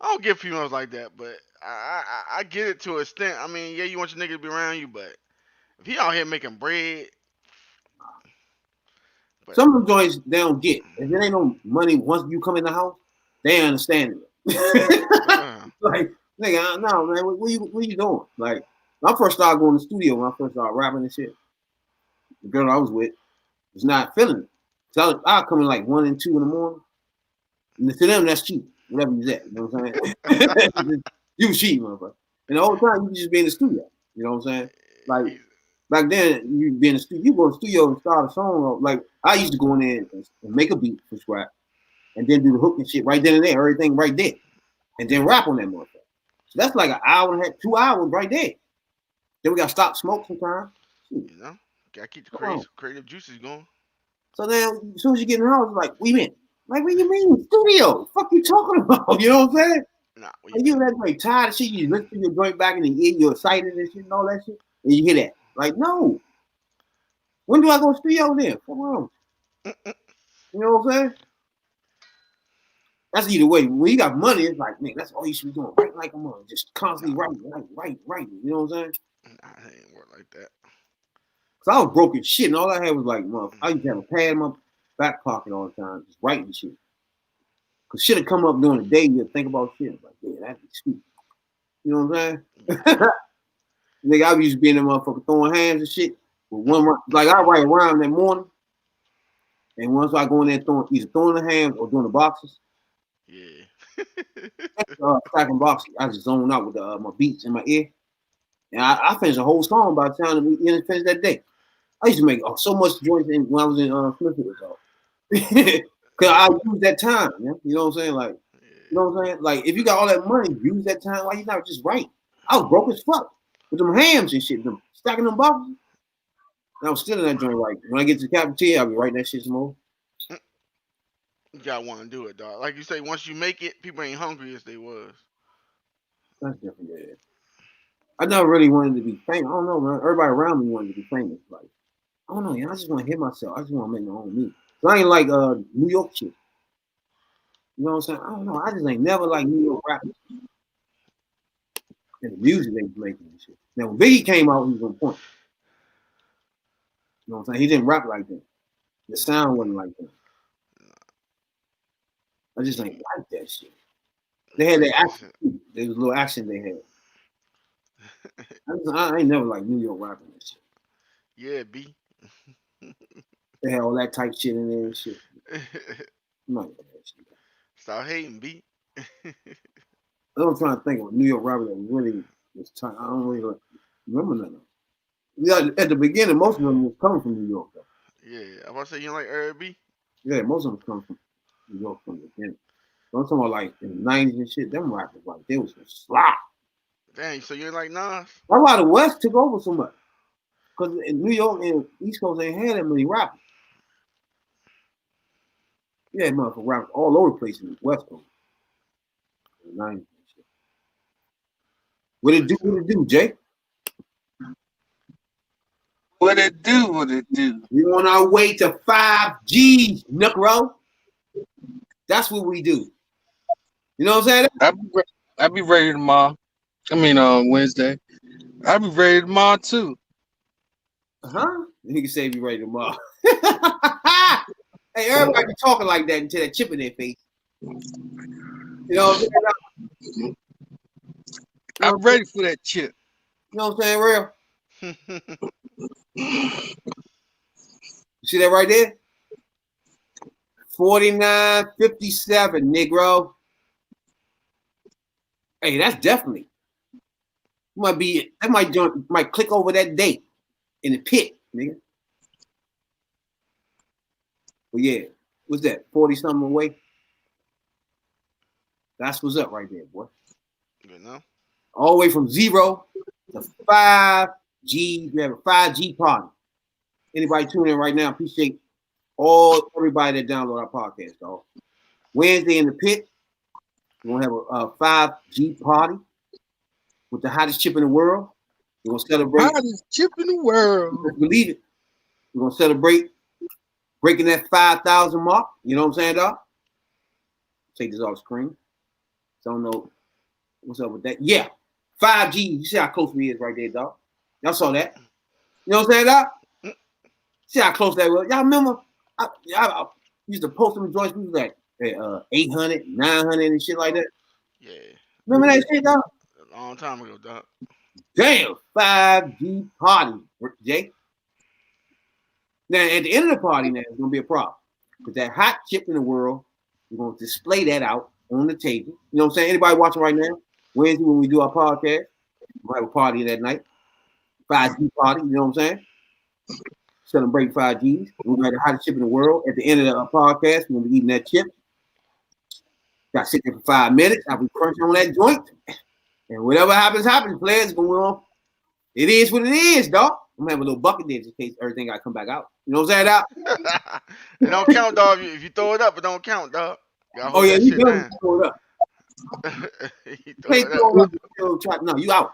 Speaker 5: I don't get females like that, but I get it to an extent. I mean, yeah, you want your nigga to be around you, but if he out here making bread,
Speaker 4: some of them joints they don't get. If it ain't no money once you come in the house, they understand it. Like, nigga, no, man, what you doing? Like, when I first started going to the studio, when I first started rapping and shit, the girl I was with was not feeling it. So I'll come in like 1 and 2 in the morning. And to them, that's cheap. Whatever you at, you know what I'm saying? You was cheap, motherfucker. And the whole time you just be in the studio. You know what I'm saying? Like back then, you be in the studio. You go to the studio and start a song. Like I used to go in there and make a beat for scrap, and then do the hook and shit right then and there, everything right there, and then rap on that motherfucker. So that's like an hour and a half, 2 hours right there. Then we got to stop smoke sometimes.
Speaker 5: Gotta keep the creative juices going.
Speaker 4: So then, as soon as you get in the house, like, we in. Like, what do you mean, studio? Fuck you talking about? You know what I'm saying?
Speaker 5: Nah, we
Speaker 4: Like, you that like tired of shit, you listen to your joint back in the ear, you're excited and shit and all that shit, and you hear that. Like, no. When do I go studio then? Come on. You know what I'm saying? That's either way. When you got money, it's like, man, that's all you should be doing. Writing like a mother. Just constantly writing. You know what I'm saying?
Speaker 5: Nah, it ain't work like that.
Speaker 4: Cause I was broke as shit, and all I had was like, I used to have a pad in my back pocket all the time, just writing shit. Cause shit would come up during the day, you'd think about shit. Like, yeah, that'd be sweet. You know what I'm saying? Nigga, I used to be in the motherfucker throwing hands and shit. With one, like I write around that morning, and once I go in there either throwing the hands or doing the boxes.
Speaker 5: Yeah.
Speaker 4: Stacking boxes, I just zone out with my beats in my ear, and I finished a whole song by the time we finished that day. I used to make so much joints when I was in Smithfield, because I use that time, man. You know what I'm saying? Like, you know what I'm saying? Like, if you got all that money, use that time. Why you not just write? I was broke as fuck with them hams and shit, them stacking them boxes. And I was still in that joint. Like, when I get to the cafeteria, I'll be writing that shit some more.
Speaker 5: You gotta want to do it, dog. Like you say, once you make it, people ain't hungry as they was.
Speaker 4: That's different, yeah. I never really wanted to be famous. I don't know, man. Everybody around me wanted to be famous. Like, I don't know, I just want to hit myself. I just want to make my own music. So I ain't like New York shit. You know what I'm saying? I don't know. I just ain't never like New York rappers. And the music they was making and shit. Now when Biggie came out, he was on point. You know what I'm saying? He didn't rap like that. The sound wasn't like that. I just ain't like that shit. They had their action. There was a little action they had. I ain't never like New York rapping and shit.
Speaker 5: Yeah, B.
Speaker 4: They had all that type shit in there and shit. I'm not like that shit.
Speaker 5: Stop hating, B.
Speaker 4: I'm trying to think of a New York rapper that really was tight. I don't really remember none of them. Yeah, at the beginning, most of them was coming from New York, though.
Speaker 5: Yeah, I want to say you don't like Eric B.
Speaker 4: Yeah, most of them come from New York from the beginning. So I'm talking about like in the 90s and shit, them rappers, like, they was some slop.
Speaker 5: Dang, so you ain't like Nas?
Speaker 4: That's why the West took over so much. Because in New York and East Coast ain't had that many rappers. Yeah, motherfucker rappers all over the place in the West Coast. In the 90s and shit. What it do, Jay?
Speaker 10: What it do?
Speaker 4: We on our way to 5G, Nookro. That's what we do. You know what I'm saying?
Speaker 10: I'll be ready tomorrow. I mean, Wednesday. I'll be ready tomorrow too.
Speaker 4: You can say be ready tomorrow. Hey, everybody be talking like that until that chip in their face. You know what I'm saying?
Speaker 10: I'm ready for that chip.
Speaker 4: You know what I'm saying, real? You see that right there? 49.57, Negro. Hey, that's definitely. Might click over that date in the pit, nigga. But yeah, what's that? 40-something away? That's what's up right there, boy.
Speaker 5: Good enough.
Speaker 4: All the way from 0 to 5G. We have a 5G party. Anybody tuning in right now, appreciate everybody that download our podcast, dog. Wednesday in the pit, we're gonna have a 5G party with the hottest chip in the world. We're gonna celebrate.
Speaker 10: Hottest chip in the world.
Speaker 4: Believe it. We're gonna celebrate breaking that 5,000 mark. You know what I'm saying, dog? Take this off screen. So I don't know what's up with that. Yeah, 5G. You see how close we is right there, dog. Y'all saw that. You know what I'm saying, dog? See how close that was. Y'all remember? I used to post them joints. We was like 800, 900 and shit like that.
Speaker 5: Yeah.
Speaker 4: Remember that shit, dog?
Speaker 5: A long time ago, dog.
Speaker 4: Damn, 5G party, Jay. Now, at the end of the party, now, it's going to be a problem. Because that hot chip in the world, we're going to display that out on the table. You know what I'm saying? Anybody watching right now? Wednesday when we do our podcast, we'll have a party that night. 5G party, you know what I'm saying? Celebrate 5Gs. We're going to have the hottest chip in the world. At the end of the podcast, we're going to be eating that chip. Got to sit there for 5 minutes. I'll be crunching on that joint. And whatever happens, players going on. It is what it is, dog. I'm gonna have a little bucket there just in case everything got to come back out. You know what I'm saying, dog?
Speaker 5: It don't count, dog. If you throw it up, it don't count, dog.
Speaker 4: Oh yeah, you gotta throw it up.
Speaker 5: He
Speaker 4: Play
Speaker 5: throwing up.
Speaker 4: throwing up. Yo, try, no, you out.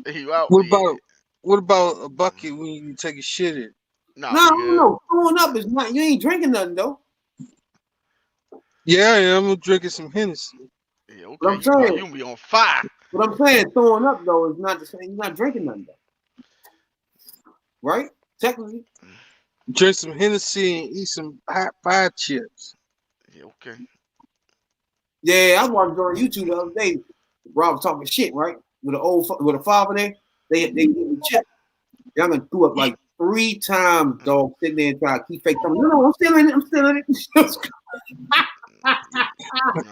Speaker 5: He out,
Speaker 10: What
Speaker 5: yeah.
Speaker 10: about what about a bucket when you take a shit in?
Speaker 5: Nah,
Speaker 4: No,
Speaker 5: we
Speaker 4: no,
Speaker 5: good.
Speaker 4: no. Throwing up is not. You ain't drinking nothing though.
Speaker 10: Yeah, I am. I'm drinking some Hennessy.
Speaker 5: Yeah,
Speaker 4: But
Speaker 5: okay.
Speaker 4: I'm
Speaker 5: You gonna
Speaker 4: saying,
Speaker 5: you gonna be on fire.
Speaker 4: throwing up though is not the same. You're not drinking nothing though, right? Technically.
Speaker 10: Drink some Hennessy and eat some hot fire chips.
Speaker 5: Yeah, okay.
Speaker 4: Yeah, I was watching on YouTube the other day. Rob was talking shit, right? With a father there, they getting chip. Y'all gonna threw up like 3 times, dog, sitting there and trying to keep fake coming. No, I'm still in it. I'm still in it.
Speaker 5: Nah,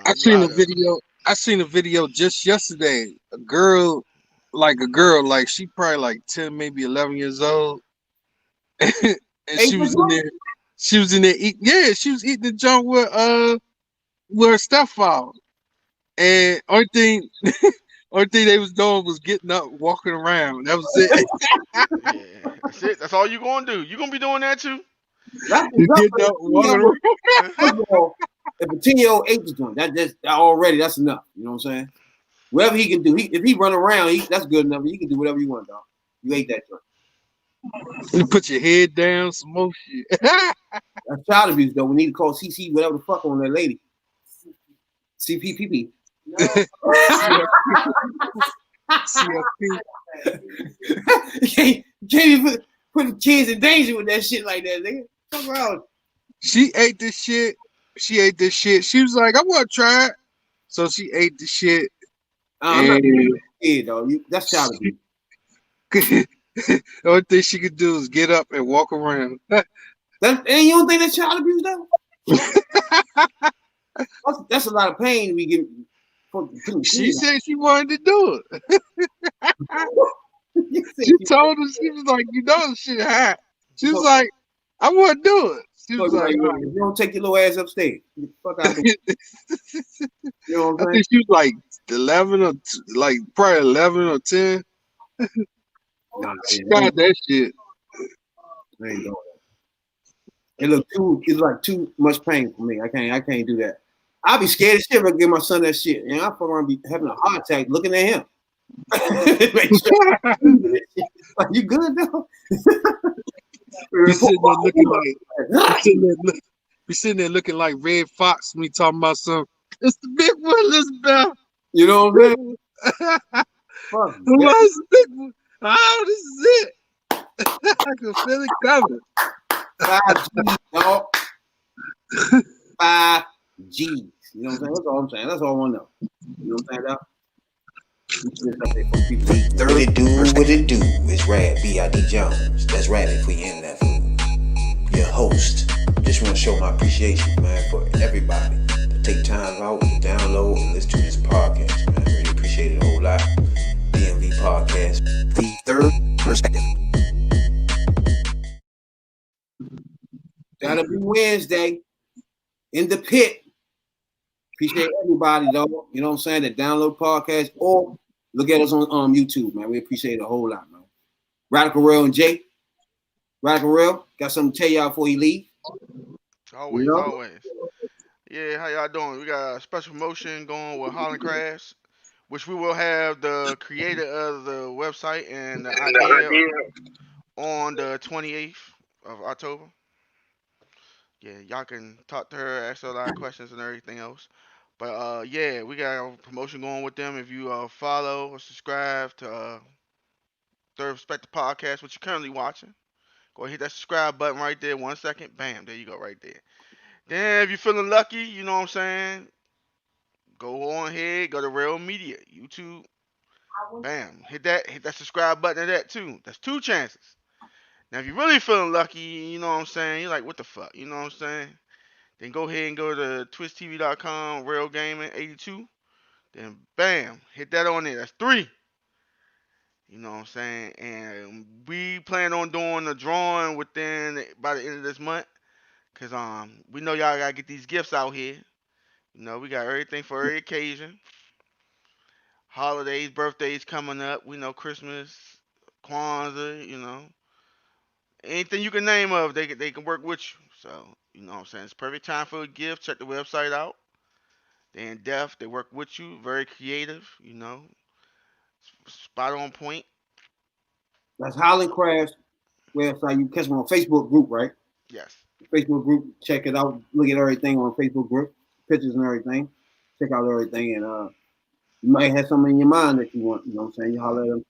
Speaker 10: I
Speaker 5: you
Speaker 10: seen a
Speaker 5: out of
Speaker 10: video. I seen a video just yesterday. A girl, like she probably like 10, maybe 11 years old, and
Speaker 4: Hey,
Speaker 10: she was in there. She was in there eating. Yeah, she was eating the junk with her stepfather. And only thing they was doing was getting up, walking around. That was it.
Speaker 5: Yeah, that's it. That's all you gonna do. You gonna be doing that too?
Speaker 4: that's what's up.
Speaker 10: Getting up, walking around.
Speaker 4: First of all, if a 10-year-old ate the joint, that's enough. You know what I'm saying? Whatever he can do, if he run around, that's good enough. He can do whatever you want, dog. You ate that joint.
Speaker 10: You put your head down, some more shit.
Speaker 4: That's child abuse, though. We need to call CC whatever the fuck on that lady. CPPP.
Speaker 10: CFP.
Speaker 4: You can't even put the kids in danger with that shit like that, nigga. Fuck around.
Speaker 10: She ate this shit. She ate this shit. She was like, I want to try it. So she ate the shit.
Speaker 4: I'm not
Speaker 10: And
Speaker 4: kid, though. That's child abuse.
Speaker 10: the only thing she could do is get up and walk around.
Speaker 4: And you don't think that's child abuse, though? That's a lot of pain we get.
Speaker 10: She said she wanted to do it. She told her, she was like, the shit hot. She was like, I want to do it. She was like, all right.
Speaker 4: You don't take your little ass upstairs. Get the fuck out there. You know what
Speaker 10: I
Speaker 4: I'm
Speaker 10: think she was like 11 or like probably 11 or 10.
Speaker 4: saying?
Speaker 10: She got that shit.
Speaker 4: I ain't doing that. It's like too much pain for me. I can't do that. I'll be scared as shit if I give my son that shit. And I fuck around be having a heart attack looking at him. Make sure like, you good though?
Speaker 10: Be sitting there looking like be sitting there looking like Red Fox when he talking about some. It's the big one, Elizabeth.
Speaker 4: You know what I'm saying? Fuck.
Speaker 10: What's the big one? Oh, this is it. I can feel it coming.
Speaker 4: 5G, dog. 5G. You know what I'm saying? That's all I'm saying. That's all I want to know. You know what I'm saying, dog?
Speaker 2: What it do is Rad B.I.D. Jones. That's Rabbit for you in that food. Your host. Just want to show my appreciation, man, for everybody to take time out to download and listen to this podcast, man. Really appreciate it a whole lot. DMV Podcast.
Speaker 1: The third perspective.
Speaker 4: That'll be Wednesday in the pit. Appreciate everybody, though. You know what I'm saying? That download podcast or look at us on YouTube, man. We appreciate it a whole lot, man. Radical Real and Jay. Radical Real, got something to tell y'all before you leave.
Speaker 5: Always,
Speaker 4: You know?
Speaker 5: always. Yeah, how y'all doing? We got a special promotion going with Holland Crafts, which we will have the creator of the website and the idea on the 28th of October. Yeah, y'all can talk to her, ask her a lot of questions and everything else. But yeah, we got a promotion going with them. If you follow or subscribe to Third Perspective Podcast, which you're currently watching, go hit that subscribe button right there. 1 second, bam, there you go, right there. Then if you're feeling lucky, you know what I'm saying, go on ahead, go to Real Media, YouTube, bam, hit that subscribe button to that too. That's 2 chances. Now if you're really feeling lucky, you know what I'm saying, you're like, what the fuck, you know what I'm saying? Then go ahead and go to twitchtv.com, Real Gaming 82. Then bam, hit that on there. That's 3. You know what I'm saying? And we plan on doing a drawing by the end of this month. Cause we know y'all gotta get these gifts out here. You know, we got everything for every occasion. Holidays, birthdays coming up. We know Christmas, Kwanzaa, you know. Anything you can name of, they can work with you. So, you know what I'm saying? It's perfect time for a gift. Check the website out. They in depth. They work with you. Very creative. You know, spot on point.
Speaker 4: That's Highland Crafts website. You catch them on Facebook group, right?
Speaker 5: Yes.
Speaker 4: Facebook group. Check it out. Look at everything on Facebook group, pictures and everything. Check out everything, and you might have something in your mind that you want. You know what I'm saying? You holler at them,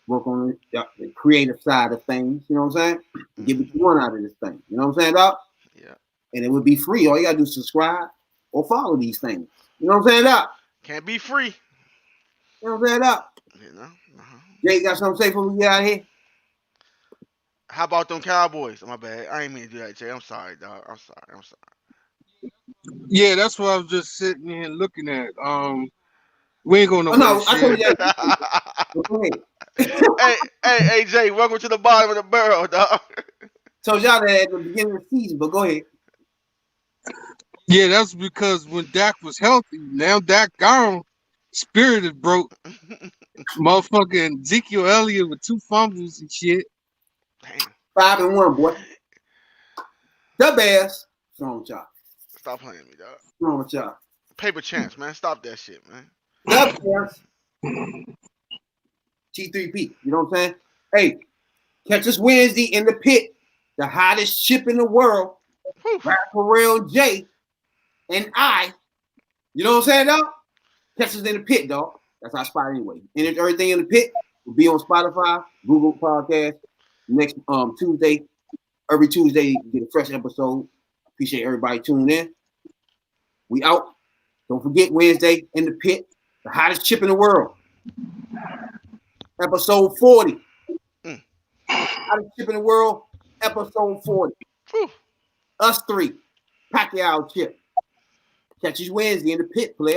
Speaker 4: work on the creative side of things. You know what I'm saying? Get what you want out of this thing. You know what I'm saying, Doc?
Speaker 5: Yeah.
Speaker 4: And it would be free. All you gotta do is subscribe or follow these things. You know what I'm saying, Doc?
Speaker 5: Can't be free.
Speaker 4: You know what I'm saying, Doc?
Speaker 5: You know.
Speaker 4: Jay, got something to say before we get out of here?
Speaker 5: How about them Cowboys? My bad. I ain't mean to do that, Jay. I'm sorry, dog. I'm sorry.
Speaker 10: Yeah, that's what I was just sitting here looking at. We ain't going
Speaker 4: Oh
Speaker 10: nowhere.
Speaker 4: no, I told you that. Go ahead.
Speaker 5: hey, Jay. Welcome to the bottom of the barrel, dog.
Speaker 4: Told y'all that at the beginning of the season, but go ahead.
Speaker 10: Yeah, that's because when Dak was healthy, now Dak gone, spirit is broke. Motherfucking Ezekiel Elliott with 2 fumbles and shit.
Speaker 5: Damn.
Speaker 4: 5-1, boy. The Bears. What's wrong with y'all?
Speaker 5: Stop playing me, dog.
Speaker 4: What's wrong with y'all?
Speaker 5: Paper chance, man. Stop that shit, man.
Speaker 4: The Bears. T3P. You know what I'm saying? Hey, catch us Wednesday in the pit. The hottest ship in the world. Raphael J. And I. You know what I'm saying, dog? Catch us in the pit, dog. That's our spot anyway. And everything in the pit will be on Spotify, Google Podcast next Tuesday. Every Tuesday, you get a fresh episode. Appreciate everybody tuning in. We out. Don't forget Wednesday in the pit, the hottest chip in the world. Episode 40. Hottest chip in the world, episode 40. Us three. Pacquiao chip. Catch you Wednesday in the pit, player.